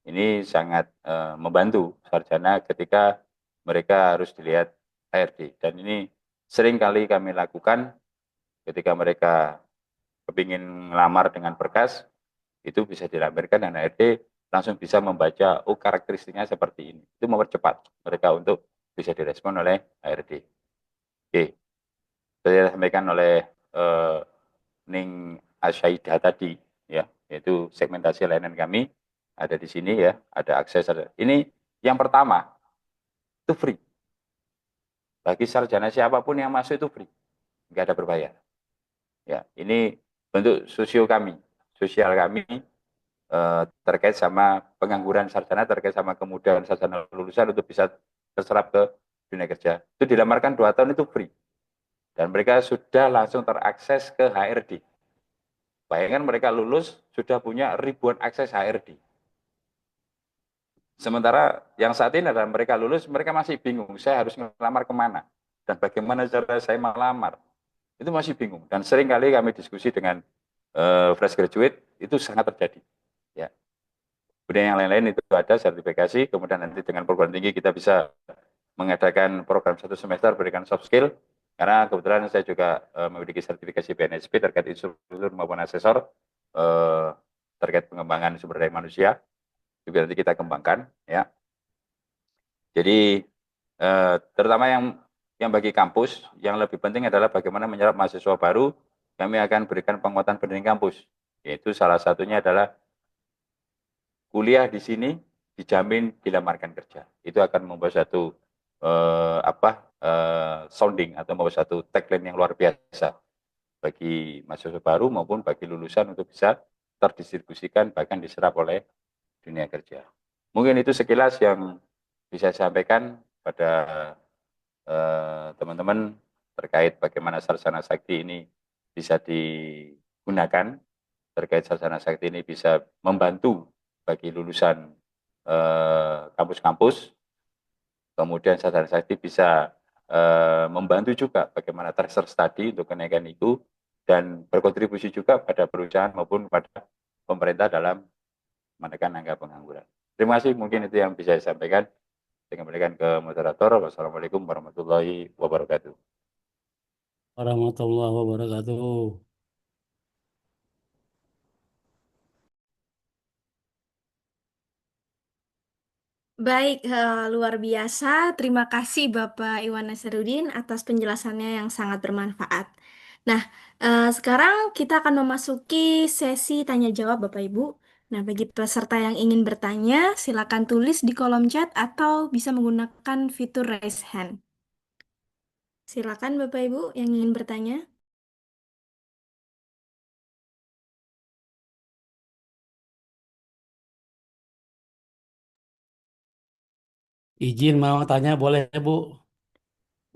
Ini sangat membantu sarjana ketika mereka harus dilihat HRD. Dan ini sering kali kami lakukan ketika mereka kepingin ngelamar dengan berkas, itu bisa dilampirkan dan HRD langsung bisa membaca, oh karakteristiknya seperti ini. Itu mempercepat mereka untuk bisa direspon oleh HRD. Oke, saya sampaikan oleh Ning Asyaida tadi, ya, yaitu segmentasi layanan kami ada di sini, ya, ada akses. Ini yang pertama, itu free. Bagi sarjana siapapun yang masuk itu free, nggak ada berbayar. Ya, ini bentuk sosial kami terkait sama pengangguran sarjana, terkait sama kemudahan sarjana lulusan untuk bisa terserap ke dunia kerja. Itu dilamarkan 2 tahun itu free. Dan mereka sudah langsung terakses ke HRD. Bayangkan mereka lulus, sudah punya ribuan akses HRD. Sementara yang saat ini adalah mereka lulus, mereka masih bingung, saya harus melamar kemana? Dan bagaimana cara saya melamar? Itu masih bingung. Dan sering kali kami diskusi dengan fresh graduate, itu sangat terjadi. Ya. Kemudian yang lain-lain itu ada sertifikasi, kemudian nanti dengan program tinggi kita bisa mengadakan program 1 semester berikan soft skill, karena kebetulan saya juga memiliki sertifikasi BNSP terkait instruktur maupun asesor terkait pengembangan sumber daya manusia, juga nanti kita kembangkan, ya. Jadi terutama yang bagi kampus, yang lebih penting adalah bagaimana menyerap mahasiswa baru. Kami akan berikan penguatan pendidikan kampus, yaitu salah satunya adalah kuliah di sini dijamin dilamarkan kerja. Itu akan membawa satu sounding atau membawa satu tagline yang luar biasa bagi mahasiswa baru maupun bagi lulusan untuk bisa terdistribusikan bahkan diserap oleh dunia kerja. Mungkin itu sekilas yang bisa saya sampaikan pada teman-teman terkait bagaimana sarjana sakti ini bisa digunakan, terkait sarjana sakti ini bisa membantu bagi lulusan kampus-kampus. Kemudian sarjana sakti bisa membantu juga bagaimana tracer study untuk kenaikan itu, dan berkontribusi juga pada perusahaan maupun pada pemerintah dalam menekan angka pengangguran. Terima kasih, mungkin itu yang bisa saya sampaikan. Saya kembalikan ke moderator. Wassalamualaikum warahmatullahi wabarakatuh. Warahmatullahi wabarakatuh. Baik, luar biasa. Terima kasih Bapak Iwan Nasaruddin atas penjelasannya yang sangat bermanfaat. Nah, sekarang kita akan memasuki sesi tanya jawab Bapak Ibu. Nah, bagi peserta yang ingin bertanya, silakan tulis di kolom chat atau bisa menggunakan fitur raise hand. Silakan Bapak Ibu yang ingin bertanya. Izin mau tanya boleh Bu?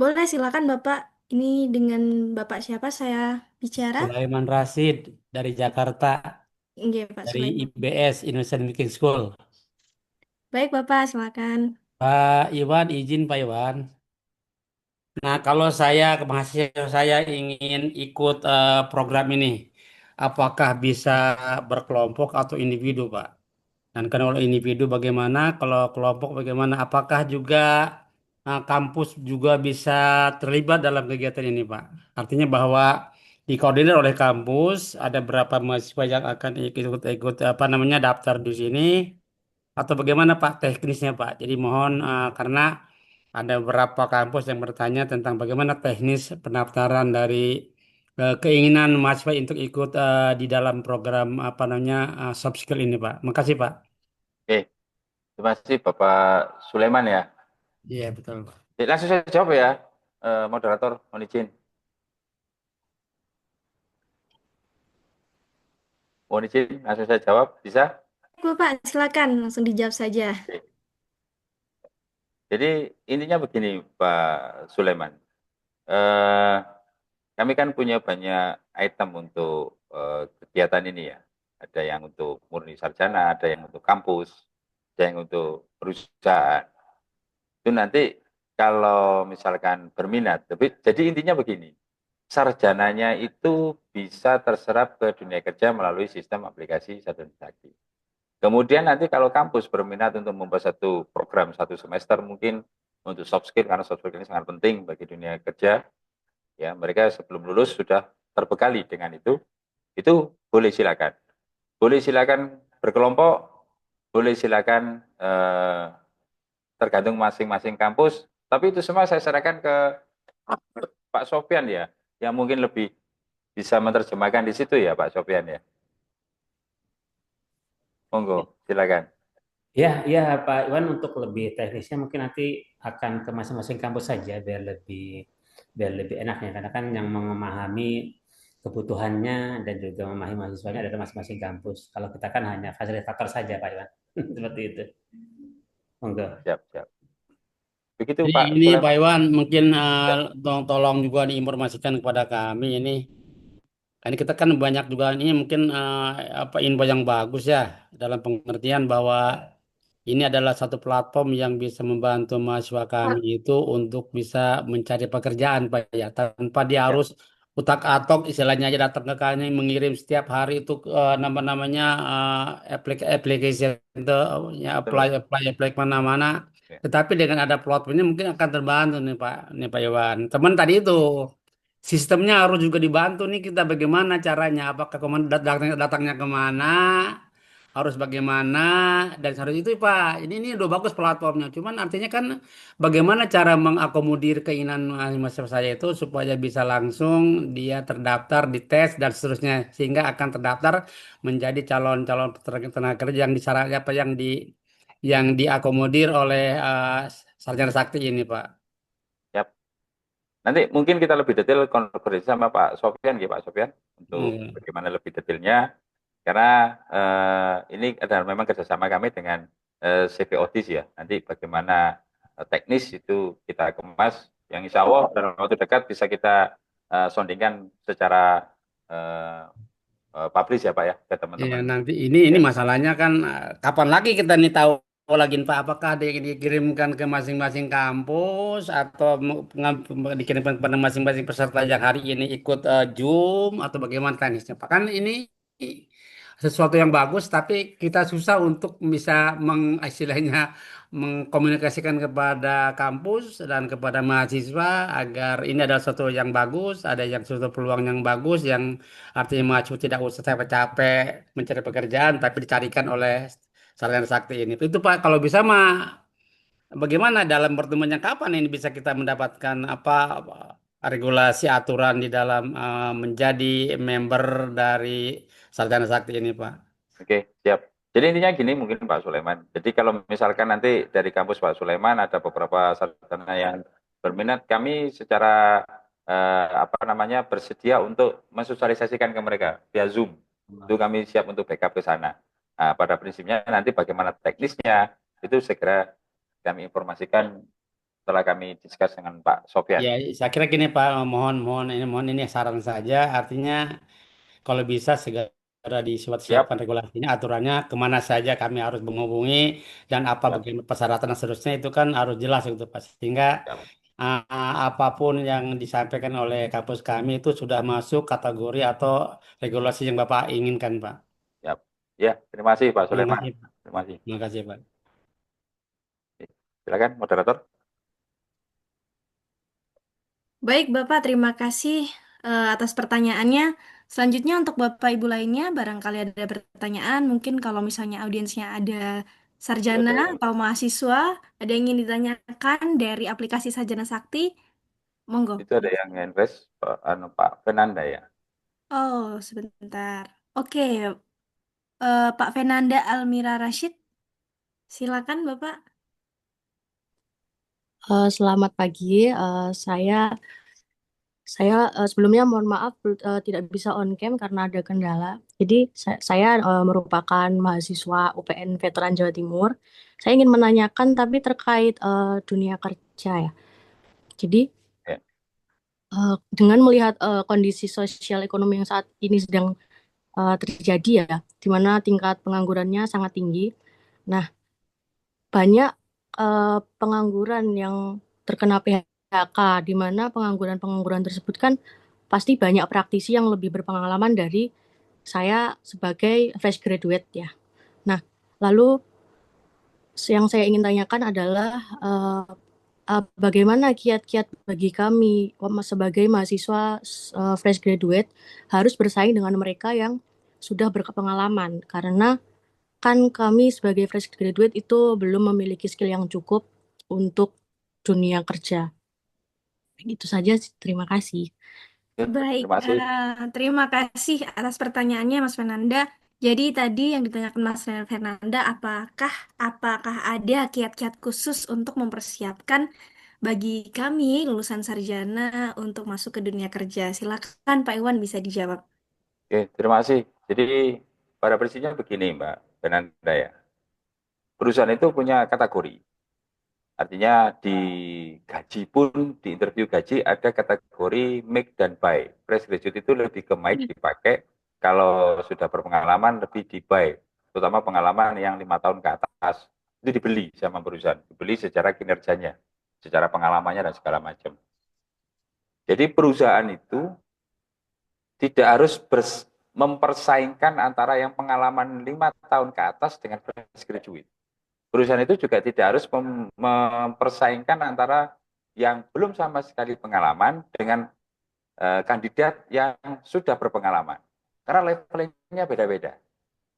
Boleh, silakan Bapak. Ini dengan Bapak siapa saya bicara? Sulaiman Rasid dari Jakarta, Oke, Pak dari Sulaiman. IBS Indonesian Baking School. Baik, Bapak, silakan. Pak Iwan, izin Pak Iwan. Nah, kalau saya mahasiswa saya ingin ikut program ini, apakah bisa berkelompok atau individu, Pak? Dan kalau individu bagaimana, kalau kelompok bagaimana? Apakah juga kampus juga bisa terlibat dalam kegiatan ini, Pak? Artinya bahwa dikoordinir oleh kampus, ada berapa mahasiswa yang akan ikut apa namanya daftar di sini, atau bagaimana Pak teknisnya Pak? Jadi mohon karena ada beberapa kampus yang bertanya tentang bagaimana teknis pendaftaran dari keinginan mahasiswa untuk ikut di dalam program apa namanya soft skill ini Pak. Makasih Pak. Oke, terima kasih Bapak Sulaiman ya. Iya betul Pak. Langsung saya jawab ya, moderator, mohon izin. Mohon izin, langsung saya jawab, bisa? Bapak, silakan langsung dijawab saja. Oke. Jadi intinya begini Pak Sulaiman, kami kan punya banyak item untuk kegiatan ini ya. Ada yang untuk murni sarjana, ada yang untuk kampus, ada yang untuk perusahaan. Itu nanti kalau misalkan berminat, tapi jadi intinya begini, sarjananya itu bisa terserap ke dunia kerja melalui sistem aplikasi Sarjana Sakti. Kemudian nanti kalau kampus berminat untuk membuat satu program satu semester mungkin untuk soft skill, karena soft skill ini sangat penting bagi dunia kerja, ya mereka sebelum lulus sudah terbekali dengan itu boleh silakan. Boleh silakan berkelompok, boleh silakan tergantung masing-masing kampus, tapi itu semua saya serahkan ke Pak Sofyan ya, yang mungkin lebih bisa menerjemahkan di situ ya Pak Sofyan ya. Monggo, silakan. Ya, ya Pak Iwan, untuk lebih teknisnya mungkin nanti akan ke masing-masing kampus saja biar lebih enaknya, karena kan yang memahami kebutuhannya dan juga memahami mahasiswanya ada masing-masing kampus. Kalau kita kan hanya fasilitator saja Pak Iwan. Seperti itu. Monggo. Siap, siap. Begitu Jadi Pak ini Sulaiman. Pak Iwan mungkin tolong juga diinformasikan kepada kami ini. Kan kita kan banyak juga ini mungkin apa info yang bagus ya dalam pengertian bahwa ini adalah satu platform yang bisa membantu mahasiswa kami itu untuk bisa mencari pekerjaan Pak ya tanpa dia harus utak-atik istilahnya aja datang ke kami mengirim setiap hari itu nama-namanya application itu ya apply mana-mana. Tetapi dengan ada platform ini mungkin akan terbantu nih Pak Iwan. Teman tadi itu sistemnya harus juga dibantu nih kita bagaimana caranya, apakah datangnya kemana, harus bagaimana, dan harus itu Pak. Ini udah bagus platformnya. Cuman artinya kan bagaimana cara mengakomodir keinginan mahasiswa saya itu supaya bisa langsung dia terdaftar, dites dan seterusnya sehingga akan terdaftar menjadi calon-calon tenaga kerja yang disyarat apa yang diakomodir oleh sarjana sakti ini Pak. Yap. Nanti mungkin kita lebih detail konferensi sama Pak Sofyan ya Pak Sofyan untuk bagaimana lebih detailnya, karena ini adalah memang kerjasama kami dengan CV Audis ya. Nanti bagaimana teknis itu kita kemas yang insya Allah dalam waktu dekat bisa kita soundingkan secara publish ya Pak ya ke Iya, teman-teman. nanti ini masalahnya kan kapan lagi kita nih tahu lagi Pak apakah dikirimkan ke masing-masing kampus atau dikirimkan kepada masing-masing peserta yang hari ini ikut Zoom atau bagaimana teknisnya Pak, kan ini sesuatu yang bagus tapi kita susah untuk bisa istilahnya mengkomunikasikan kepada kampus dan kepada mahasiswa agar ini adalah sesuatu yang bagus, ada yang suatu peluang yang bagus yang artinya mahasiswa tidak usah capek-capek mencari pekerjaan tapi dicarikan oleh sarjana sakti ini. Itu Pak kalau bisa mah bagaimana dalam pertemuannya kapan ini bisa kita mendapatkan apa regulasi aturan di dalam menjadi member dari sarjana sakti ini Pak. Oke, siap. Jadi intinya gini mungkin Pak Sulaiman. Jadi kalau misalkan nanti dari kampus Pak Sulaiman ada beberapa sarjana yang berminat, kami secara apa namanya bersedia untuk mensosialisasikan ke mereka via Zoom. Itu kami siap untuk backup ke sana. Nah, pada prinsipnya nanti bagaimana teknisnya itu segera kami informasikan setelah kami diskus dengan Pak Sofyan. Ya, saya kira gini Pak, mohon ini saran saja. Artinya kalau bisa segera Siap, disiapkan regulasinya, aturannya kemana saja kami harus menghubungi dan apa siap, bagaimana persyaratan dan seterusnya itu kan harus jelas gitu Pak. Sehingga siap, apapun yang disampaikan oleh kampus kami itu sudah masuk kategori atau regulasi yang Bapak inginkan Pak. siap. Ya, terima kasih Pak Terima Sulaiman. kasih Pak. Terima kasih. Terima kasih Pak. Silakan, moderator. Baik, Bapak, terima kasih atas pertanyaannya. Selanjutnya untuk Bapak Ibu lainnya, barangkali ada pertanyaan, mungkin kalau misalnya audiensnya ada sarjana atau mahasiswa, ada yang ingin ditanyakan dari aplikasi Sarjana Sakti, monggo. Itu ada yang hand-raise, Pak Fernanda ya. Oh, sebentar. Oke, Pak Fernanda Almira Rashid, silakan Bapak. Selamat pagi, saya sebelumnya mohon maaf tidak bisa on cam karena ada kendala. Jadi saya merupakan mahasiswa UPN Veteran Jawa Timur. Saya ingin menanyakan tapi terkait dunia kerja ya. Jadi Ya. dengan melihat kondisi sosial ekonomi yang saat ini sedang terjadi ya, di mana tingkat penganggurannya sangat tinggi. Nah, banyak pengangguran yang terkena PHK, di mana pengangguran-pengangguran tersebut kan pasti banyak praktisi yang lebih berpengalaman dari saya sebagai fresh graduate ya. Nah, lalu yang saya ingin tanyakan adalah bagaimana kiat-kiat bagi kami sebagai mahasiswa fresh graduate harus bersaing dengan mereka yang sudah berpengalaman, karena kan kami sebagai fresh graduate itu belum memiliki skill yang cukup untuk dunia kerja. Itu saja, terima kasih. Baik, Terima kasih. terima kasih atas pertanyaannya Mas Fernanda. Jadi tadi yang ditanyakan Mas Fernanda, apakah ada kiat-kiat khusus untuk mempersiapkan bagi kami lulusan sarjana untuk masuk ke dunia kerja? Silakan Pak Iwan bisa dijawab. Oke, terima kasih. Jadi pada prinsipnya begini Mbak Fernanda ya. Perusahaan itu punya kategori. Artinya di gaji pun, di interview gaji ada kategori make dan buy. Fresh graduate itu lebih ke make dipakai, kalau sudah berpengalaman lebih di buy. Terutama pengalaman yang 5 tahun ke atas. Itu dibeli sama perusahaan. Dibeli secara kinerjanya, secara pengalamannya dan segala macam. Jadi perusahaan itu tidak harus mempersaingkan antara yang pengalaman 5 tahun ke atas dengan fresh graduate. Perusahaan itu juga tidak harus mempersaingkan antara yang belum sama sekali pengalaman dengan kandidat yang sudah berpengalaman. Karena levelingnya beda-beda.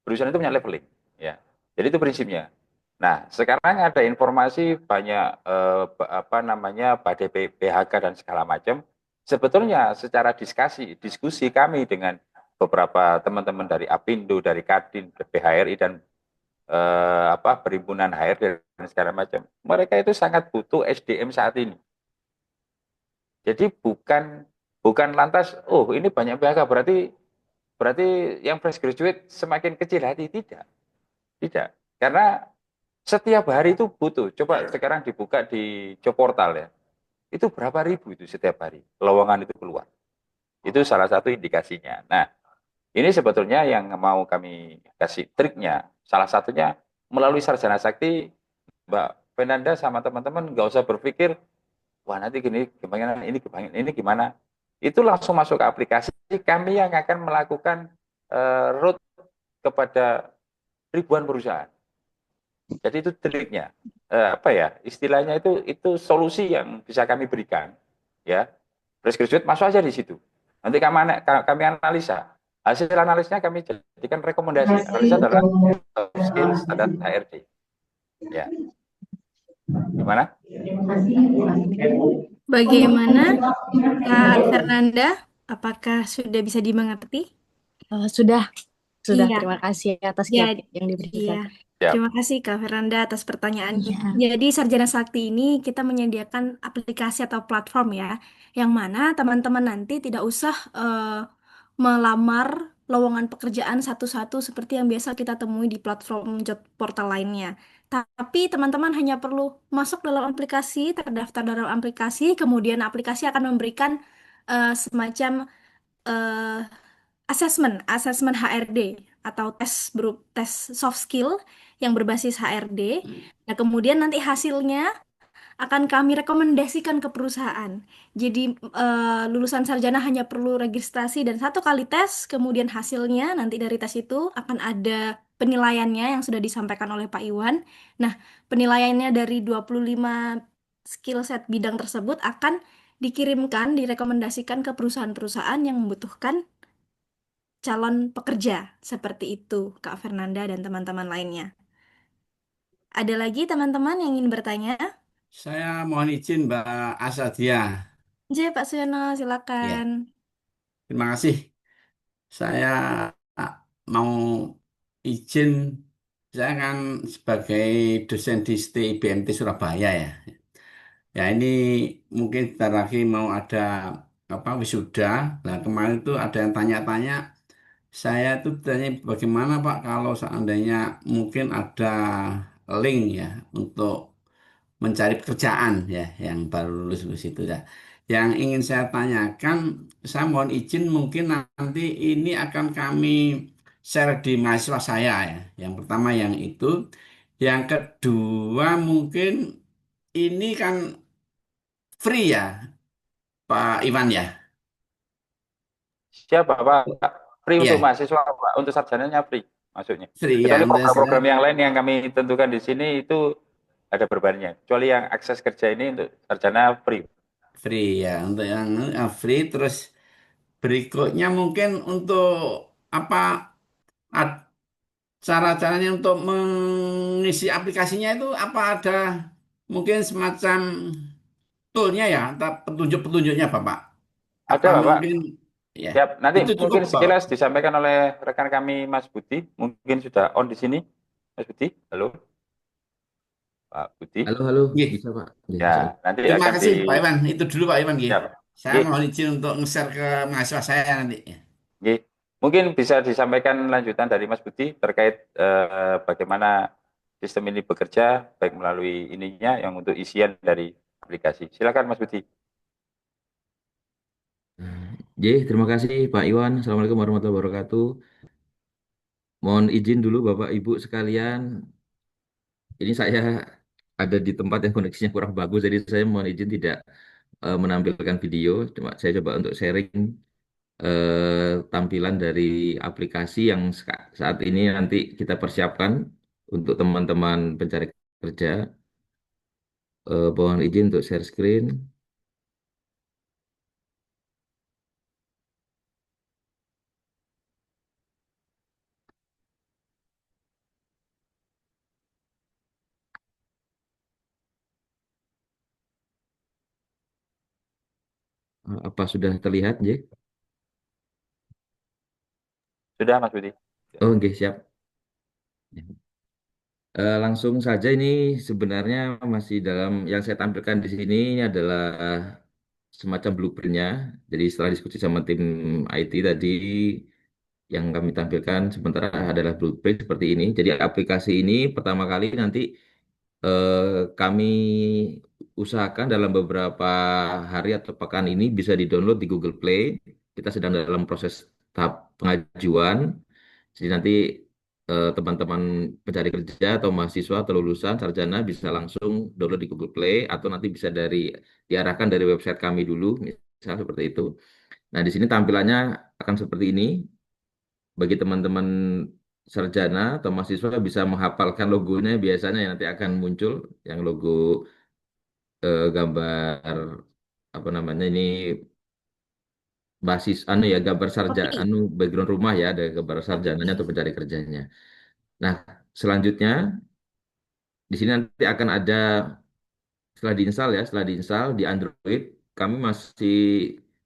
Perusahaan itu punya leveling. Ya. Jadi itu prinsipnya. Nah, sekarang ada informasi banyak badai PHK dan segala macam. Sebetulnya secara diskusi kami dengan beberapa teman-teman dari Apindo, dari Kadin, PHRI dan perhimpunan HRD dan segala macam. Mereka itu sangat butuh SDM saat ini. Jadi bukan lantas, oh ini banyak PHK berarti yang fresh graduate semakin kecil hati, tidak. Karena setiap hari itu butuh. Coba sekarang dibuka di job portal ya. Itu berapa ribu itu setiap hari lowongan itu keluar. Itu salah satu indikasinya. Nah, ini sebetulnya yang mau kami kasih triknya. Salah satunya melalui Sarjana Sakti, Mbak Fernanda sama teman-teman nggak usah berpikir, wah nanti ini gimana. Itu langsung masuk ke aplikasi, kami yang akan melakukan route kepada ribuan perusahaan. Jadi itu triknya. Istilahnya itu solusi yang bisa kami berikan. Ya, fresh graduate masuk aja di situ. Nanti kami analisa. Hasil analisnya kami jadikan rekomendasi. Analisa adalah skill standar HRD. Ya. Gimana? Bagaimana Kak Fernanda? Apakah sudah bisa dimengerti? Sudah. Iya. Terima kasih atas Ya, kiat yang diberikan. Ya. Terima kasih Kak Fernanda atas pertanyaannya. Jadi Sarjana Sakti ini kita menyediakan aplikasi atau platform ya, yang mana teman-teman nanti tidak usah melamar lowongan pekerjaan satu-satu seperti yang biasa kita temui di platform job portal lainnya. Tapi teman-teman hanya perlu masuk dalam aplikasi, terdaftar dalam aplikasi, kemudian aplikasi akan memberikan semacam eh, asesmen HRD atau tes soft skill yang berbasis HRD. Nah, kemudian nanti hasilnya akan kami rekomendasikan ke perusahaan. Jadi lulusan sarjana hanya perlu registrasi dan satu kali tes, kemudian hasilnya nanti dari tes itu akan ada penilaiannya yang sudah disampaikan oleh Pak Iwan. Nah, penilaiannya dari 25 skill set bidang tersebut akan dikirimkan, direkomendasikan ke perusahaan-perusahaan yang membutuhkan calon pekerja. Seperti itu, Kak Fernanda dan teman-teman lainnya. Ada lagi teman-teman yang ingin bertanya? Saya mohon izin Mbak Asadia. J, Pak Suyono, Ya, silakan. terima kasih. Saya mau izin, saya kan sebagai dosen di STIBMT Surabaya ya. Ya ini mungkin bentar lagi mau ada wisuda. Nah kemarin tuh ada yang tanya-tanya, saya tuh tanya bagaimana Pak kalau seandainya mungkin ada link ya untuk mencari pekerjaan ya yang baru lulus itu ya. Yang ingin saya tanyakan, saya mohon izin mungkin nanti ini akan kami share di mahasiswa saya ya. Yang pertama yang itu, yang kedua mungkin ini kan free ya Pak Iwan ya. Siapa Pak? Free untuk Iya, mahasiswa Pak, untuk sarjananya free maksudnya. free ya Kecuali untuk program-program saya. yang lain yang kami tentukan di sini itu ada berbayarnya. Kecuali yang akses kerja ini untuk sarjana free. Free ya untuk yang free terus berikutnya mungkin untuk apa ad- cara-caranya untuk mengisi aplikasinya itu apa ada mungkin semacam toolnya ya atau petunjuk-petunjuknya Bapak Ada apa Bapak. mungkin ya Siap. Nanti itu cukup mungkin Bapak. sekilas disampaikan oleh rekan kami Mas Budi. Mungkin sudah on di sini. Mas Budi, halo Pak Budi. Halo, halo, Nggih. bisa Pak? Nggih, Ya, bisa. nanti Terima akan kasih Pak Iwan itu dulu Pak Iwan nggih. siap. Saya Nggih, mohon izin untuk nge-share ke mahasiswa saya nanti. nggih. Mungkin bisa disampaikan lanjutan dari Mas Budi terkait bagaimana sistem ini bekerja, baik melalui ininya yang untuk isian dari aplikasi. Silakan Mas Budi. Terima kasih Pak Iwan. Assalamualaikum warahmatullahi wabarakatuh. Mohon izin dulu Bapak Ibu sekalian. Ini saya ada di tempat yang koneksinya kurang bagus, jadi saya mohon izin tidak menampilkan video. Cuma saya coba untuk sharing tampilan dari aplikasi yang saat ini nanti kita persiapkan untuk teman-teman pencari kerja. Mohon izin untuk share screen. Apa sudah terlihat, J? Sudah Mas Budi. Oh, oke, siap. Langsung saja ini sebenarnya masih dalam yang saya tampilkan di sini ini adalah semacam blueprintnya. Jadi setelah diskusi sama tim IT tadi yang kami tampilkan sementara adalah blueprint seperti ini. Jadi aplikasi ini pertama kali nanti kami usahakan dalam beberapa hari atau pekan ini bisa di-download di Google Play. Kita sedang dalam proses tahap pengajuan. Jadi nanti teman-teman pencari kerja atau mahasiswa atau lulusan sarjana bisa langsung download di Google Play atau nanti bisa diarahkan dari website kami dulu, misalnya seperti itu. Nah, di sini tampilannya akan seperti ini. Bagi teman-teman sarjana atau mahasiswa bisa menghafalkan logonya biasanya yang nanti akan muncul yang logo gambar apa namanya ini basis ya gambar Kopi. background rumah ya ada gambar sarjananya atau Oke. pencari kerjanya. Nah, selanjutnya di sini nanti akan ada setelah diinstal di Android, kami masih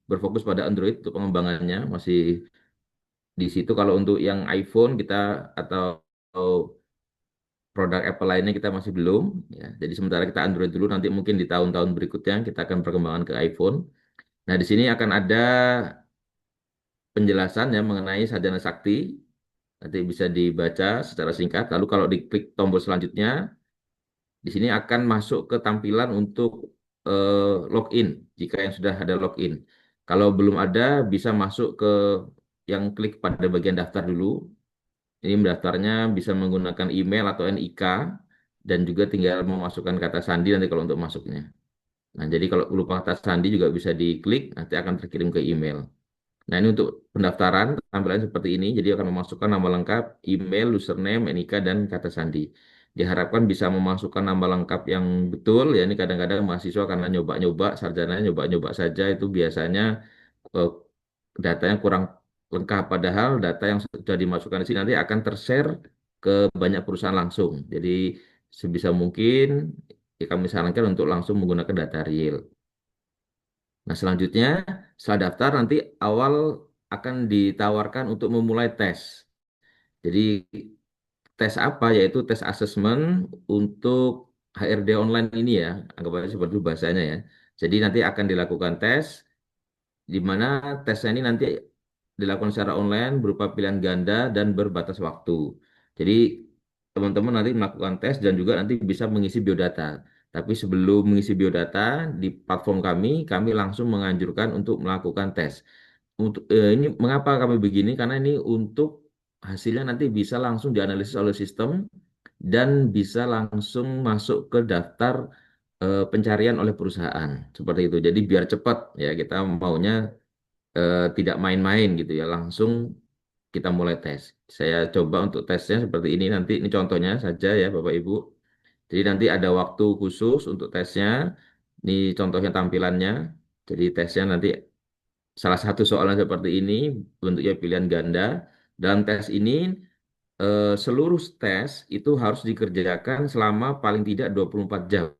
berfokus pada Android untuk pengembangannya, masih di situ. Kalau untuk yang iPhone kita atau produk Apple lainnya kita masih belum, ya. Jadi sementara kita Android dulu, nanti mungkin di tahun-tahun berikutnya kita akan perkembangan ke iPhone. Nah, di sini akan ada penjelasan ya mengenai sarjana sakti, nanti bisa dibaca secara singkat. Lalu kalau diklik tombol selanjutnya, di sini akan masuk ke tampilan untuk login jika yang sudah ada login. Kalau belum ada bisa masuk ke yang klik pada bagian daftar dulu. Ini mendaftarnya bisa menggunakan email atau NIK dan juga tinggal memasukkan kata sandi nanti kalau untuk masuknya. Nah, jadi kalau lupa kata sandi juga bisa diklik, nanti akan terkirim ke email. Nah, ini untuk pendaftaran, tampilan seperti ini. Jadi akan memasukkan nama lengkap, email, username, NIK, dan kata sandi. Diharapkan bisa memasukkan nama lengkap yang betul. Ya, ini kadang-kadang mahasiswa karena nyoba-nyoba, sarjananya nyoba-nyoba saja, itu biasanya eh, datanya kurang lengkap. Padahal data yang sudah dimasukkan di sini nanti akan tershare ke banyak perusahaan langsung. Jadi sebisa mungkin ya kami sarankan untuk langsung menggunakan data real. Nah, selanjutnya setelah daftar nanti awal akan ditawarkan untuk memulai tes. Jadi tes apa? Yaitu tes asesmen untuk HRD online ini ya, anggap aja seperti itu bahasanya ya. Jadi nanti akan dilakukan tes, di mana tesnya ini nanti dilakukan secara online berupa pilihan ganda dan berbatas waktu. Jadi teman-teman nanti melakukan tes dan juga nanti bisa mengisi biodata. Tapi sebelum mengisi biodata di platform kami langsung menganjurkan untuk melakukan tes. Untuk ini mengapa kami begini? Karena ini untuk hasilnya nanti bisa langsung dianalisis oleh sistem dan bisa langsung masuk ke daftar pencarian oleh perusahaan. Seperti itu. Jadi biar cepat ya kita maunya tidak main-main gitu ya, langsung kita mulai tes. Saya coba untuk tesnya seperti ini nanti, ini contohnya saja ya Bapak Ibu. Jadi nanti ada waktu khusus untuk tesnya. Ini contohnya tampilannya. Jadi tesnya nanti salah satu soalnya seperti ini, bentuknya pilihan ganda. Dalam tes ini seluruh tes itu harus dikerjakan selama paling tidak 24 jam.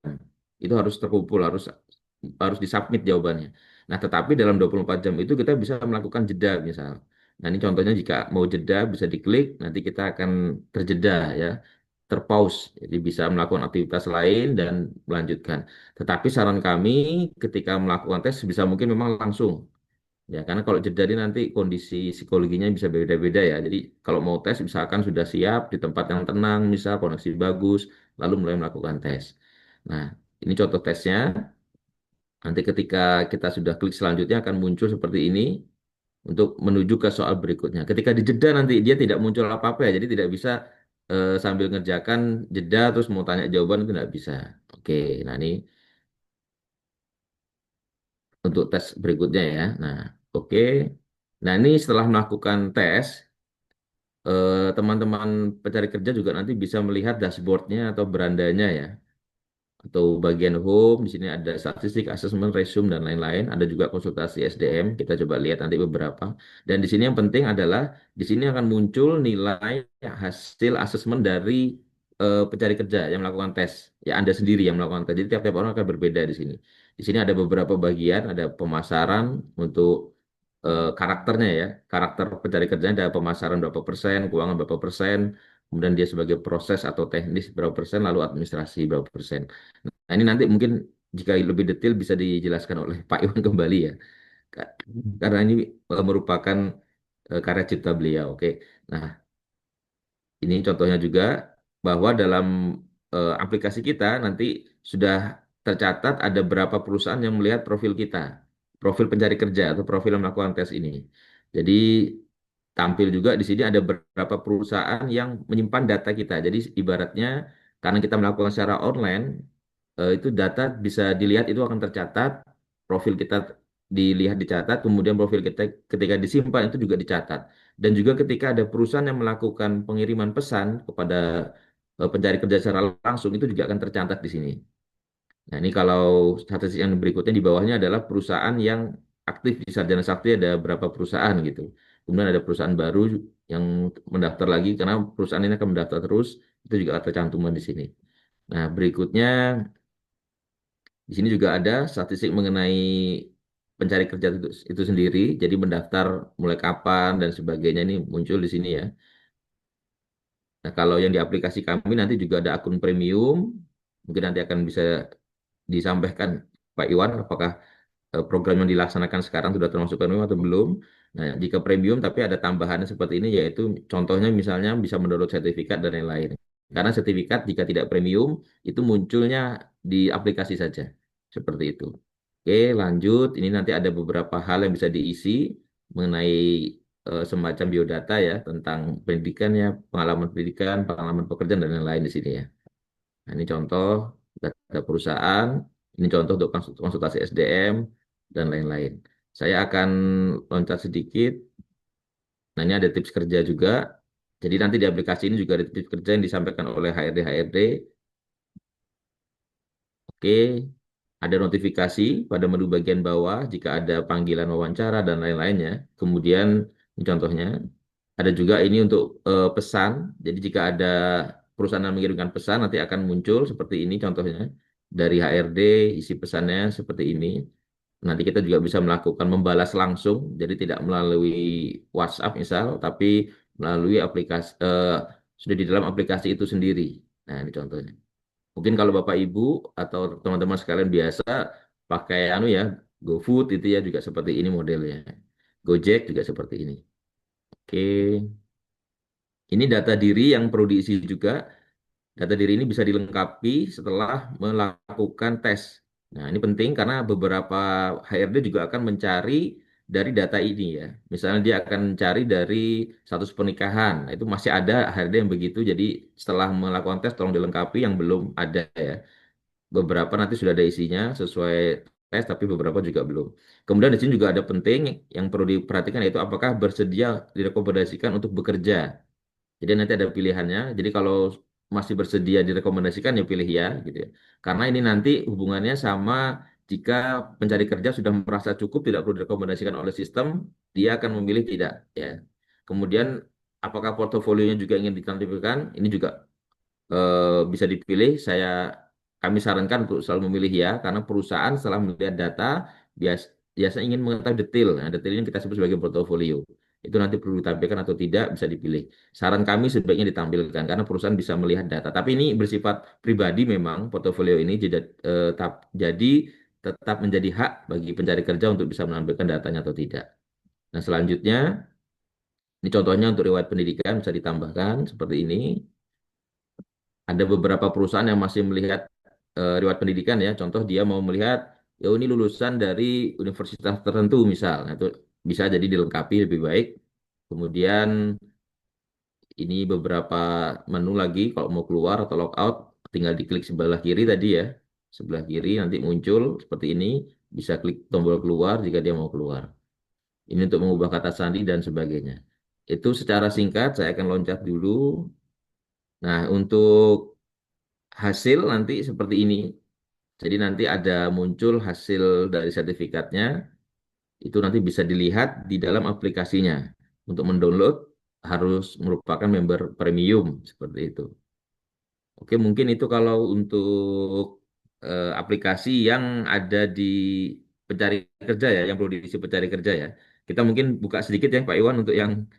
Itu harus terkumpul, harus disubmit jawabannya. Nah, tetapi dalam 24 jam itu kita bisa melakukan jeda misal. Nah, ini contohnya jika mau jeda bisa diklik, nanti kita akan terjeda ya, terpause. Jadi bisa melakukan aktivitas lain dan melanjutkan. Tetapi saran kami ketika melakukan tes bisa mungkin memang langsung. Ya, karena kalau jeda ini nanti kondisi psikologinya bisa beda-beda ya. Jadi kalau mau tes misalkan sudah siap di tempat yang tenang, misal koneksi bagus, lalu mulai melakukan tes. Nah, ini contoh tesnya. Nanti ketika kita sudah klik selanjutnya akan muncul seperti ini untuk menuju ke soal berikutnya. Ketika dijeda nanti dia tidak muncul apa-apa ya, jadi tidak bisa sambil ngerjakan jeda terus mau tanya jawaban itu tidak bisa. Oke, nah ini untuk tes berikutnya ya. Nah, oke. Nah, ini setelah melakukan tes, teman-teman pencari kerja juga nanti bisa melihat dashboardnya atau berandanya ya. Atau bagian home, di sini ada statistik, asesmen, resume, dan lain-lain. Ada juga konsultasi SDM, kita coba lihat nanti beberapa. Dan di sini yang penting adalah, di sini akan muncul nilai hasil asesmen dari pencari kerja yang melakukan tes. Ya, Anda sendiri yang melakukan tes. Jadi tiap-tiap orang akan berbeda di sini. Di sini ada beberapa bagian, ada pemasaran untuk karakternya ya. Karakter pencari kerjanya ada pemasaran berapa persen, keuangan berapa persen, kemudian dia sebagai proses atau teknis berapa persen, lalu administrasi berapa persen. Nah, ini nanti mungkin jika lebih detail bisa dijelaskan oleh Pak Iwan kembali ya. Karena ini merupakan karya cipta beliau. Oke. Nah, ini contohnya juga bahwa dalam aplikasi kita nanti sudah tercatat ada berapa perusahaan yang melihat profil kita, profil pencari kerja atau profil yang melakukan tes ini. Jadi tampil juga di sini ada beberapa perusahaan yang menyimpan data kita. Jadi ibaratnya karena kita melakukan secara online, itu data bisa dilihat itu akan tercatat, profil kita dilihat dicatat, kemudian profil kita ketika disimpan itu juga dicatat. Dan juga ketika ada perusahaan yang melakukan pengiriman pesan kepada pencari kerja secara langsung itu juga akan tercatat di sini. Nah, ini kalau statistik yang berikutnya di bawahnya adalah perusahaan yang aktif di Sarjana Sakti ada berapa perusahaan gitu. Kemudian ada perusahaan baru yang mendaftar lagi karena perusahaan ini akan mendaftar terus, itu juga ada cantuman di sini. Nah, berikutnya di sini juga ada statistik mengenai pencari kerja itu sendiri, jadi mendaftar mulai kapan dan sebagainya ini muncul di sini ya. Nah, kalau yang di aplikasi kami nanti juga ada akun premium, mungkin nanti akan bisa disampaikan Pak Iwan apakah program yang dilaksanakan sekarang sudah termasuk premium atau belum. Nah, jika premium tapi ada tambahannya seperti ini yaitu contohnya misalnya bisa mendownload sertifikat dan lain-lain. Karena sertifikat jika tidak premium itu munculnya di aplikasi saja. Seperti itu. Oke, lanjut. Ini nanti ada beberapa hal yang bisa diisi mengenai semacam biodata ya tentang pendidikannya, pengalaman pekerjaan dan lain-lain di sini ya. Nah, ini contoh data perusahaan, ini contoh untuk konsultasi SDM dan lain-lain. Saya akan loncat sedikit. Nah, ini ada tips kerja juga. Jadi nanti di aplikasi ini juga ada tips kerja yang disampaikan oleh HRD-HRD. Oke, ada notifikasi pada menu bagian bawah jika ada panggilan wawancara dan lain-lainnya. Kemudian ini contohnya ada juga ini untuk pesan. Jadi jika ada perusahaan yang mengirimkan pesan nanti akan muncul seperti ini contohnya dari HRD isi pesannya seperti ini. Nanti kita juga bisa melakukan membalas langsung, jadi tidak melalui WhatsApp misal, tapi melalui aplikasi sudah di dalam aplikasi itu sendiri. Nah, ini contohnya. Mungkin kalau Bapak Ibu atau teman-teman sekalian biasa pakai ya GoFood itu ya juga seperti ini modelnya. Gojek juga seperti ini. Oke. Ini data diri yang perlu diisi juga. Data diri ini bisa dilengkapi setelah melakukan tes. Nah, ini penting karena beberapa HRD juga akan mencari dari data ini ya. Misalnya dia akan mencari dari status pernikahan. Nah, itu masih ada HRD yang begitu. Jadi setelah melakukan tes tolong dilengkapi yang belum ada ya. Beberapa nanti sudah ada isinya sesuai tes, tapi beberapa juga belum. Kemudian di sini juga ada penting yang perlu diperhatikan yaitu apakah bersedia direkomendasikan untuk bekerja. Jadi nanti ada pilihannya. Jadi kalau masih bersedia direkomendasikan ya pilih ya gitu ya. Karena ini nanti hubungannya sama jika pencari kerja sudah merasa cukup tidak perlu direkomendasikan oleh sistem, dia akan memilih tidak ya. Kemudian apakah portofolionya juga ingin ditampilkan? Ini juga bisa dipilih. Kami sarankan untuk selalu memilih ya karena perusahaan setelah melihat data biasa ingin mengetahui detail. Nah, detail ini kita sebut sebagai portofolio. Itu nanti perlu ditampilkan atau tidak bisa dipilih. Saran kami sebaiknya ditampilkan karena perusahaan bisa melihat data. Tapi ini bersifat pribadi memang portofolio ini jadi tetap menjadi hak bagi pencari kerja untuk bisa menampilkan datanya atau tidak. Nah, selanjutnya ini contohnya untuk riwayat pendidikan bisa ditambahkan seperti ini. Ada beberapa perusahaan yang masih melihat riwayat pendidikan ya. Contoh dia mau melihat ya ini lulusan dari universitas tertentu misal. Nah, itu bisa jadi dilengkapi lebih baik. Kemudian ini beberapa menu lagi kalau mau keluar atau logout tinggal diklik sebelah kiri tadi ya. Sebelah kiri nanti muncul seperti ini. Bisa klik tombol keluar jika dia mau keluar. Ini untuk mengubah kata sandi dan sebagainya. Itu secara singkat saya akan loncat dulu. Nah, untuk hasil nanti seperti ini. Jadi nanti ada muncul hasil dari sertifikatnya, itu nanti bisa dilihat di dalam aplikasinya. Untuk mendownload harus merupakan member premium, seperti itu. Oke, mungkin itu kalau untuk aplikasi yang ada di pencari kerja ya, yang perlu diisi pencari kerja ya. Kita mungkin buka sedikit ya Pak Iwan untuk yang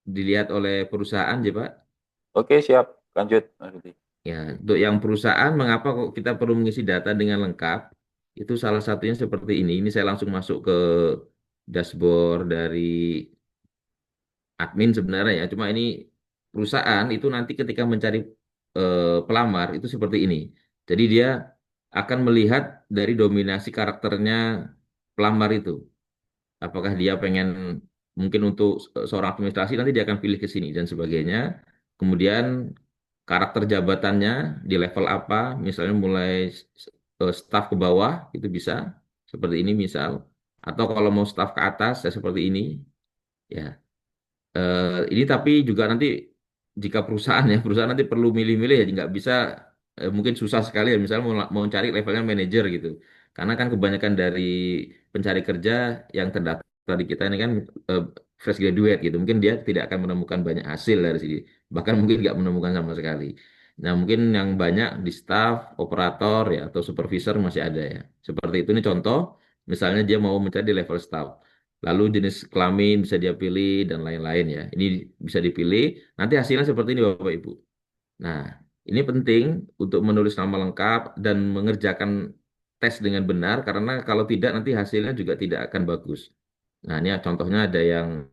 dilihat oleh perusahaan ya Pak. Oke, siap. Lanjut, Mas Rudi. Ya, untuk yang perusahaan, mengapa kok kita perlu mengisi data dengan lengkap? Itu salah satunya seperti ini. Ini saya langsung masuk ke dashboard dari admin sebenarnya ya. Cuma ini perusahaan itu nanti ketika mencari pelamar itu seperti ini. Jadi dia akan melihat dari dominasi karakternya pelamar itu. Apakah dia pengen mungkin untuk seorang administrasi nanti dia akan pilih ke sini dan sebagainya. Kemudian karakter jabatannya di level apa, misalnya mulai staf ke bawah itu bisa seperti ini misal, atau kalau mau staf ke atas ya seperti ini ya. Ini tapi juga nanti jika perusahaan nanti perlu milih-milih ya nggak bisa mungkin susah sekali ya misalnya mau cari levelnya manajer gitu, karena kan kebanyakan dari pencari kerja yang terdaftar di kita ini kan fresh graduate gitu, mungkin dia tidak akan menemukan banyak hasil dari sini, bahkan mungkin nggak menemukan sama sekali. Nah mungkin yang banyak di staff, operator ya atau supervisor masih ada ya. Seperti itu ini contoh, misalnya dia mau mencari di level staff. Lalu jenis kelamin bisa dia pilih dan lain-lain ya. Ini bisa dipilih. Nanti hasilnya seperti ini Bapak Ibu. Nah, ini penting untuk menulis nama lengkap dan mengerjakan tes dengan benar karena kalau tidak nanti hasilnya juga tidak akan bagus. Nah, ini contohnya ada yang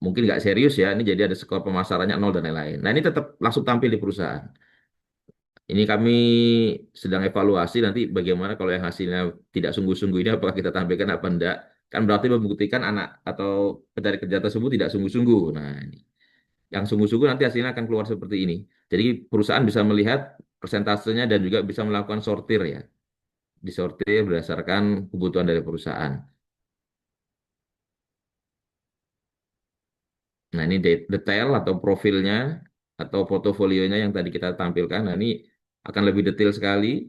mungkin nggak serius ya, ini jadi ada skor pemasarannya nol dan lain-lain. Nah ini tetap langsung tampil di perusahaan. Ini kami sedang evaluasi nanti bagaimana kalau yang hasilnya tidak sungguh-sungguh ini apakah kita tampilkan apa enggak. Kan berarti membuktikan anak atau pencari kerja tersebut tidak sungguh-sungguh. Nah ini. Yang sungguh-sungguh nanti hasilnya akan keluar seperti ini. Jadi perusahaan bisa melihat persentasenya dan juga bisa melakukan sortir ya. Disortir berdasarkan kebutuhan dari perusahaan. Nah, ini detail atau profilnya atau portofolionya yang tadi kita tampilkan. Nah, ini akan lebih detail sekali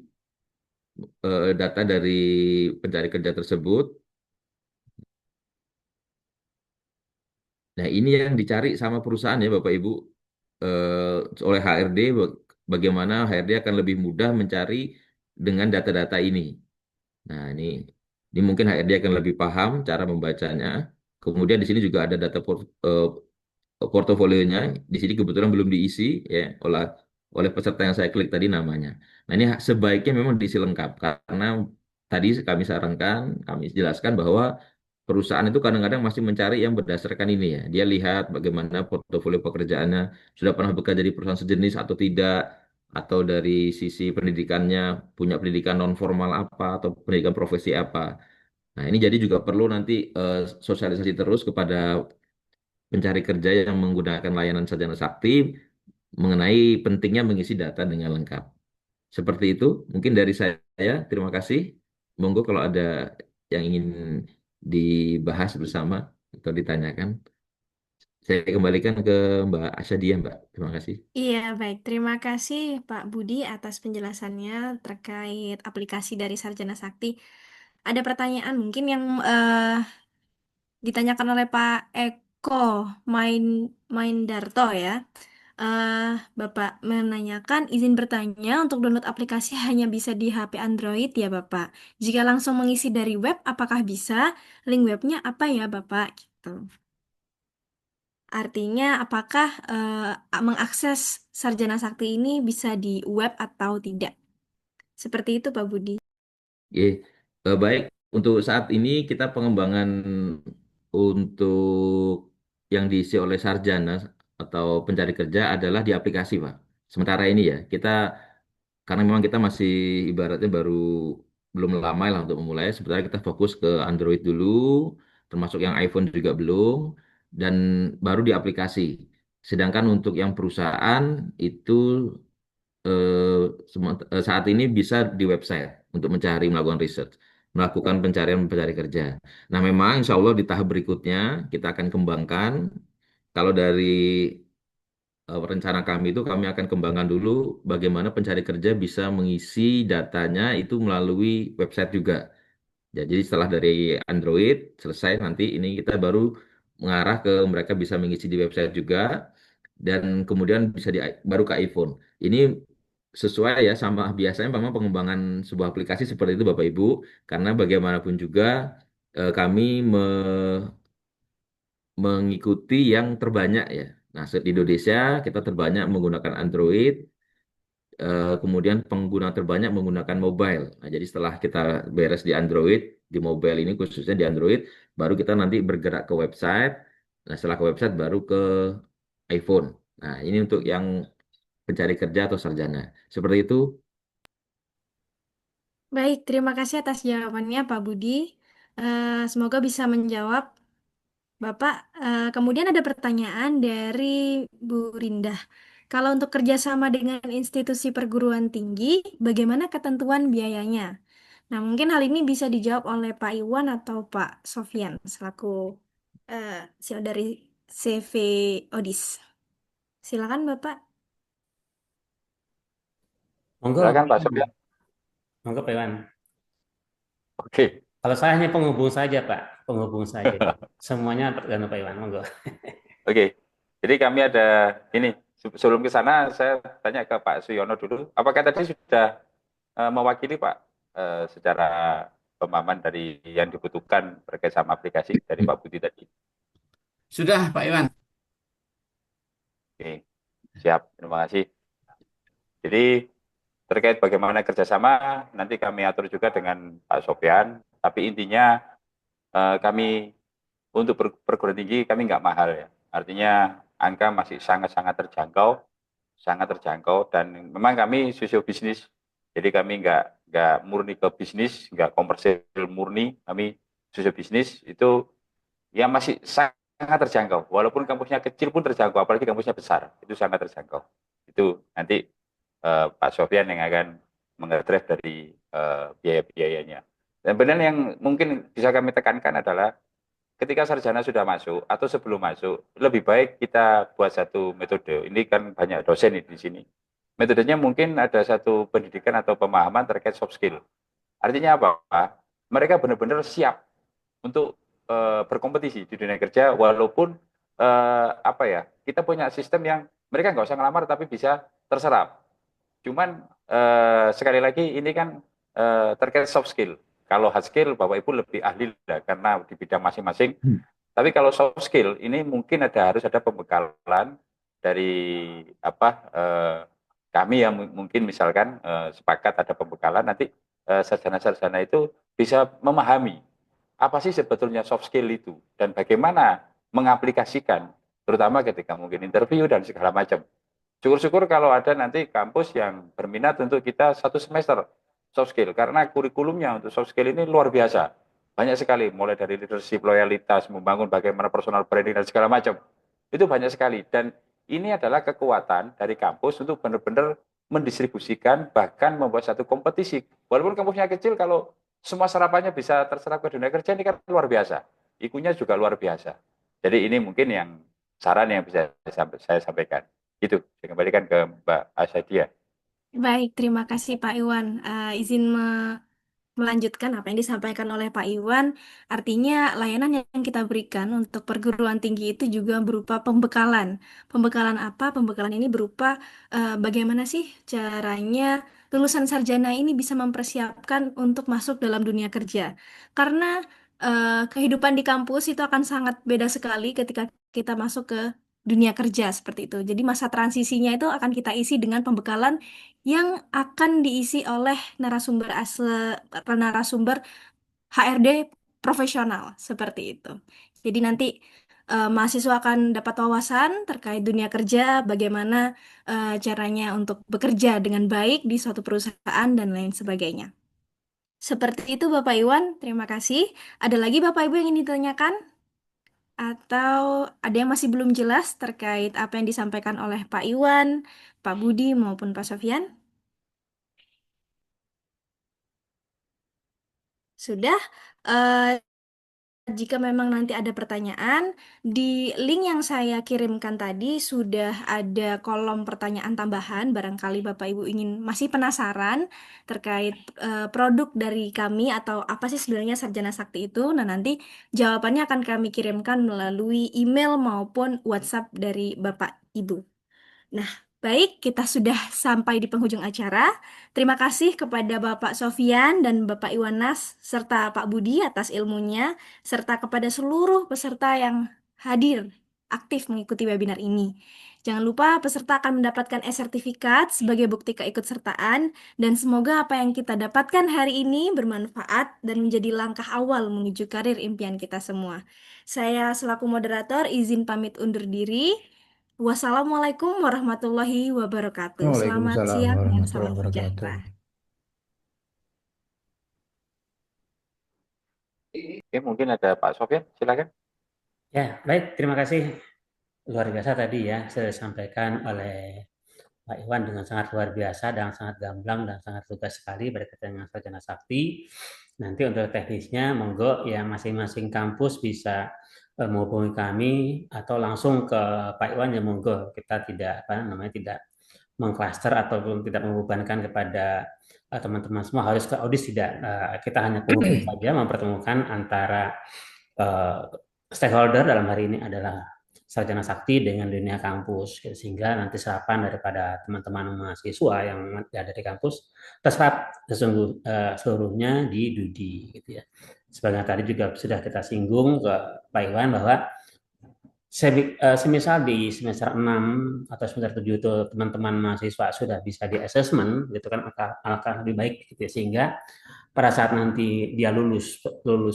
data dari pencari kerja tersebut. Nah, ini yang dicari sama perusahaan ya, Bapak Ibu, oleh HRD. Bagaimana HRD akan lebih mudah mencari dengan data-data ini. Nah, ini mungkin HRD akan lebih paham cara membacanya. Kemudian di sini juga ada data portofolionya. Di sini kebetulan belum diisi ya oleh peserta yang saya klik tadi namanya. Nah, ini sebaiknya memang diisi lengkap karena tadi kami sarankan, kami jelaskan bahwa perusahaan itu kadang-kadang masih mencari yang berdasarkan ini ya. Dia lihat bagaimana portofolio pekerjaannya, sudah pernah bekerja di perusahaan sejenis atau tidak, atau dari sisi pendidikannya punya pendidikan non formal apa atau pendidikan profesi apa. Nah, ini jadi juga perlu nanti sosialisasi terus kepada pencari kerja yang menggunakan layanan Sarjana Sakti mengenai pentingnya mengisi data dengan lengkap. Seperti itu, mungkin dari saya. Terima kasih. Monggo kalau ada yang ingin dibahas bersama atau ditanyakan. Saya kembalikan ke Mbak Asyadia, Mbak. Terima kasih. Iya, baik. Terima kasih Pak Budi atas penjelasannya terkait aplikasi dari Sarjana Sakti. Ada pertanyaan mungkin yang ditanyakan oleh Pak Eko Darto ya. Bapak menanyakan izin bertanya untuk download aplikasi hanya bisa di HP Android ya Bapak. Jika langsung mengisi dari web, apakah bisa? Link webnya apa ya Bapak? Gitu. Artinya apakah mengakses Sarjana Sakti ini bisa di web atau tidak? Seperti itu Pak Budi. Oke, baik. Untuk saat ini kita pengembangan untuk yang diisi oleh sarjana atau pencari kerja adalah di aplikasi, Pak. Sementara ini ya, karena memang kita masih ibaratnya belum lama lah untuk memulai. Sebenarnya kita fokus ke Android dulu, termasuk yang iPhone juga belum, dan baru di aplikasi. Sedangkan untuk yang perusahaan itu saat ini bisa di website untuk melakukan research, melakukan pencari kerja. Nah, memang insya Allah di tahap berikutnya kita akan kembangkan. Kalau dari rencana kami itu kami akan kembangkan dulu bagaimana pencari kerja bisa mengisi datanya itu melalui website juga. Ya, jadi setelah dari Android selesai nanti ini kita baru mengarah ke mereka bisa mengisi di website juga dan kemudian bisa baru ke iPhone. Ini sesuai ya sama biasanya memang pengembangan sebuah aplikasi seperti itu Bapak Ibu karena bagaimanapun juga kami mengikuti yang terbanyak ya. Nah, di Indonesia kita terbanyak menggunakan Android, kemudian pengguna terbanyak menggunakan mobile. Nah, jadi setelah kita beres di Android, di mobile ini khususnya di Android, baru kita nanti bergerak ke website. Nah, setelah ke website baru ke iPhone. Nah, ini untuk yang pencari kerja atau sarjana. Seperti itu. Baik, terima kasih atas jawabannya Pak Budi. Semoga bisa menjawab Bapak. Kemudian ada pertanyaan dari Bu Rindah. Kalau untuk kerjasama dengan institusi perguruan tinggi, bagaimana ketentuan biayanya? Nah, mungkin hal ini bisa dijawab oleh Pak Iwan atau Pak Sofyan selaku CEO dari CV Odis. Silakan Bapak. Monggo. Silakan Pak Sofyan. Monggo Pak Iwan. Oke. Kalau saya hanya penghubung saja Pak, penghubung saja. Semuanya tergantung Pak Iwan. Monggo. Oke. Jadi kami ada ini. Sebelum ke sana saya tanya ke Pak Suyono dulu. Apakah tadi sudah mewakili Pak secara pemahaman dari yang dibutuhkan terkait sama aplikasi dari Pak Budi tadi? Sudah Pak Iwan. Oke. Siap. Terima kasih. Jadi terkait bagaimana kerjasama nanti kami atur juga dengan Pak Sofyan. Tapi intinya kami untuk perguruan tinggi kami nggak mahal ya. Artinya angka masih sangat-sangat terjangkau, dan memang kami sosio bisnis, jadi kami nggak murni ke bisnis, nggak komersil murni, kami sosio bisnis itu ya masih sangat terjangkau. Walaupun kampusnya kecil pun terjangkau, apalagi kampusnya besar, itu sangat terjangkau. Itu nanti Pak Sofyan yang akan mengedrive dari biaya-biayanya. Dan benar yang mungkin bisa kami tekankan adalah ketika sarjana sudah masuk atau sebelum masuk, lebih baik kita buat satu metode. Ini kan banyak dosen di sini. Metodenya mungkin ada satu pendidikan atau pemahaman terkait soft skill. Artinya apa? Mereka benar-benar siap untuk berkompetisi di dunia kerja, walaupun kita punya sistem yang mereka nggak usah ngelamar tapi bisa terserap. Cuman sekali lagi ini kan terkait soft skill. Kalau hard skill Bapak Ibu lebih ahli lah, karena di bidang masing-masing. Tapi kalau soft skill ini mungkin harus ada pembekalan dari kami yang mungkin misalkan sepakat ada pembekalan, nanti sarjana-sarjana itu bisa memahami apa sih sebetulnya soft skill itu dan bagaimana mengaplikasikan, terutama ketika mungkin interview dan segala macam. Syukur-syukur kalau ada nanti kampus yang berminat untuk kita 1 semester soft skill, karena kurikulumnya untuk soft skill ini luar biasa. Banyak sekali, mulai dari leadership, loyalitas, membangun bagaimana personal branding dan segala macam. Itu banyak sekali, dan ini adalah kekuatan dari kampus untuk benar-benar mendistribusikan, bahkan membuat satu kompetisi. Walaupun kampusnya kecil, kalau semua serapannya bisa terserap ke dunia kerja, ini kan luar biasa. Ikunya juga luar biasa. Jadi ini mungkin yang saran yang bisa saya sampaikan. Itu, saya kembalikan ke Mbak Asyadia. Baik, terima kasih Pak Iwan. Izin melanjutkan apa yang disampaikan oleh Pak Iwan. Artinya layanan yang kita berikan untuk perguruan tinggi itu juga berupa pembekalan. Pembekalan apa? Pembekalan ini berupa bagaimana sih caranya lulusan sarjana ini bisa mempersiapkan untuk masuk dalam dunia kerja. Karena kehidupan di kampus itu akan sangat beda sekali ketika kita masuk ke dunia kerja seperti itu. Jadi masa transisinya itu akan kita isi dengan pembekalan yang akan diisi oleh narasumber HRD profesional seperti itu. Jadi nanti mahasiswa akan dapat wawasan terkait dunia kerja, bagaimana caranya untuk bekerja dengan baik di suatu perusahaan dan lain sebagainya. Seperti itu Bapak Iwan, terima kasih. Ada lagi Bapak Ibu yang ingin ditanyakan? Atau ada yang masih belum jelas terkait apa yang disampaikan oleh Pak Iwan, Pak Budi maupun Pak Sofyan? Sudah, jika memang nanti ada pertanyaan, di link yang saya kirimkan tadi sudah ada kolom pertanyaan tambahan. Barangkali Bapak Ibu masih penasaran terkait produk dari kami atau apa sih sebenarnya Sarjana Sakti itu. Nah, nanti jawabannya akan kami kirimkan melalui email maupun WhatsApp dari Bapak Ibu. Nah, baik, kita sudah sampai di penghujung acara. Terima kasih kepada Bapak Sofyan dan Bapak Iwanas serta Pak Budi atas ilmunya, serta kepada seluruh peserta yang hadir aktif mengikuti webinar ini. Jangan lupa peserta akan mendapatkan e-sertifikat sebagai bukti keikutsertaan, dan semoga apa yang kita dapatkan hari ini bermanfaat dan menjadi langkah awal menuju karir impian kita semua. Saya selaku moderator izin pamit undur diri. Wassalamualaikum warahmatullahi wabarakatuh. Selamat Waalaikumsalam siang dan warahmatullahi salam wabarakatuh. sejahtera. Oke, mungkin ada Pak Sofyan, silakan. Ya, baik, terima kasih. Luar biasa tadi ya, saya sampaikan oleh Pak Iwan dengan sangat luar biasa dan sangat gamblang dan sangat lugas sekali berkaitan dengan Sarjana Sakti. Nanti untuk teknisnya, monggo ya masing-masing kampus bisa menghubungi kami atau langsung ke Pak Iwan ya monggo. Kita tidak tidak mengklaster ataupun tidak membebankan kepada teman-teman semua harus ke audit, tidak. Kita hanya kumpul saja mempertemukan antara stakeholder, dalam hari ini adalah Sarjana Sakti dengan dunia kampus, sehingga nanti serapan daripada teman-teman mahasiswa yang ada di kampus terserap seluruhnya di DUDI, gitu ya. Sebagai tadi juga sudah kita singgung ke Pak Iwan bahwa semisal di semester 6 atau semester 7 itu teman-teman mahasiswa sudah bisa di assessment, gitu kan, alangkah lebih baik, gitu ya, sehingga pada saat nanti dia lulus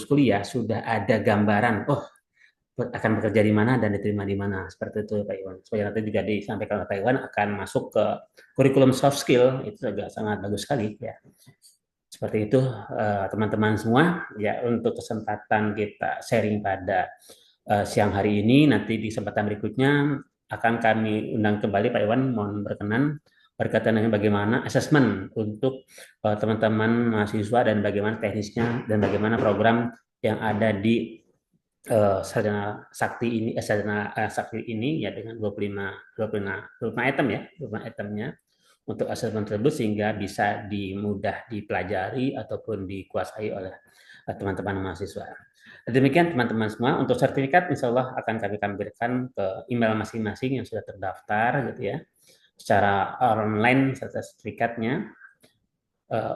kuliah sudah ada gambaran, oh akan bekerja di mana dan diterima di mana, seperti itu Pak Iwan. Supaya nanti juga disampaikan oleh Pak Iwan akan masuk ke kurikulum soft skill, itu juga sangat bagus sekali ya. Seperti itu teman-teman semua ya, untuk kesempatan kita sharing pada siang hari ini. Nanti di kesempatan berikutnya akan kami undang kembali Pak Iwan, mohon berkenan berkaitan dengan bagaimana asesmen untuk teman-teman mahasiswa dan bagaimana teknisnya dan bagaimana program yang ada di sarjana sakti ini ya, dengan 25 item ya, 25 itemnya untuk asesmen tersebut, sehingga bisa mudah dipelajari ataupun dikuasai oleh teman-teman mahasiswa. Demikian teman-teman semua, untuk sertifikat insya Allah akan kami tampilkan ke email masing-masing yang sudah terdaftar gitu ya, secara online sertifikatnya.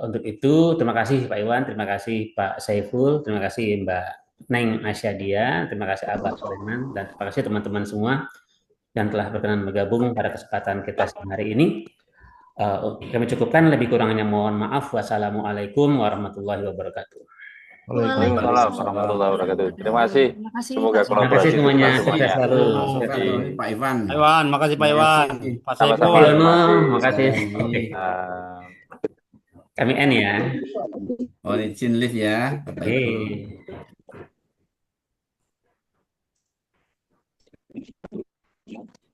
Untuk itu terima kasih Pak Iwan, terima kasih Pak Saiful, terima kasih Mbak Neng Asyadia, terima kasih Abah Sulaiman, dan terima kasih teman-teman semua yang telah berkenan bergabung pada kesempatan kita siang hari ini. Kami cukupkan, lebih kurangnya mohon maaf. Wassalamualaikum warahmatullahi wabarakatuh. Waalaikumsalam warahmatullahi wabarakatuh. Terima kasih. Semoga Terima kasih semuanya. Sukses selalu. Pak Iwan. Pak Iwan, makasih Pak Iwan. Pak Saiful. Makasih. Kami N ya. Mohon izin lift ya. Oke.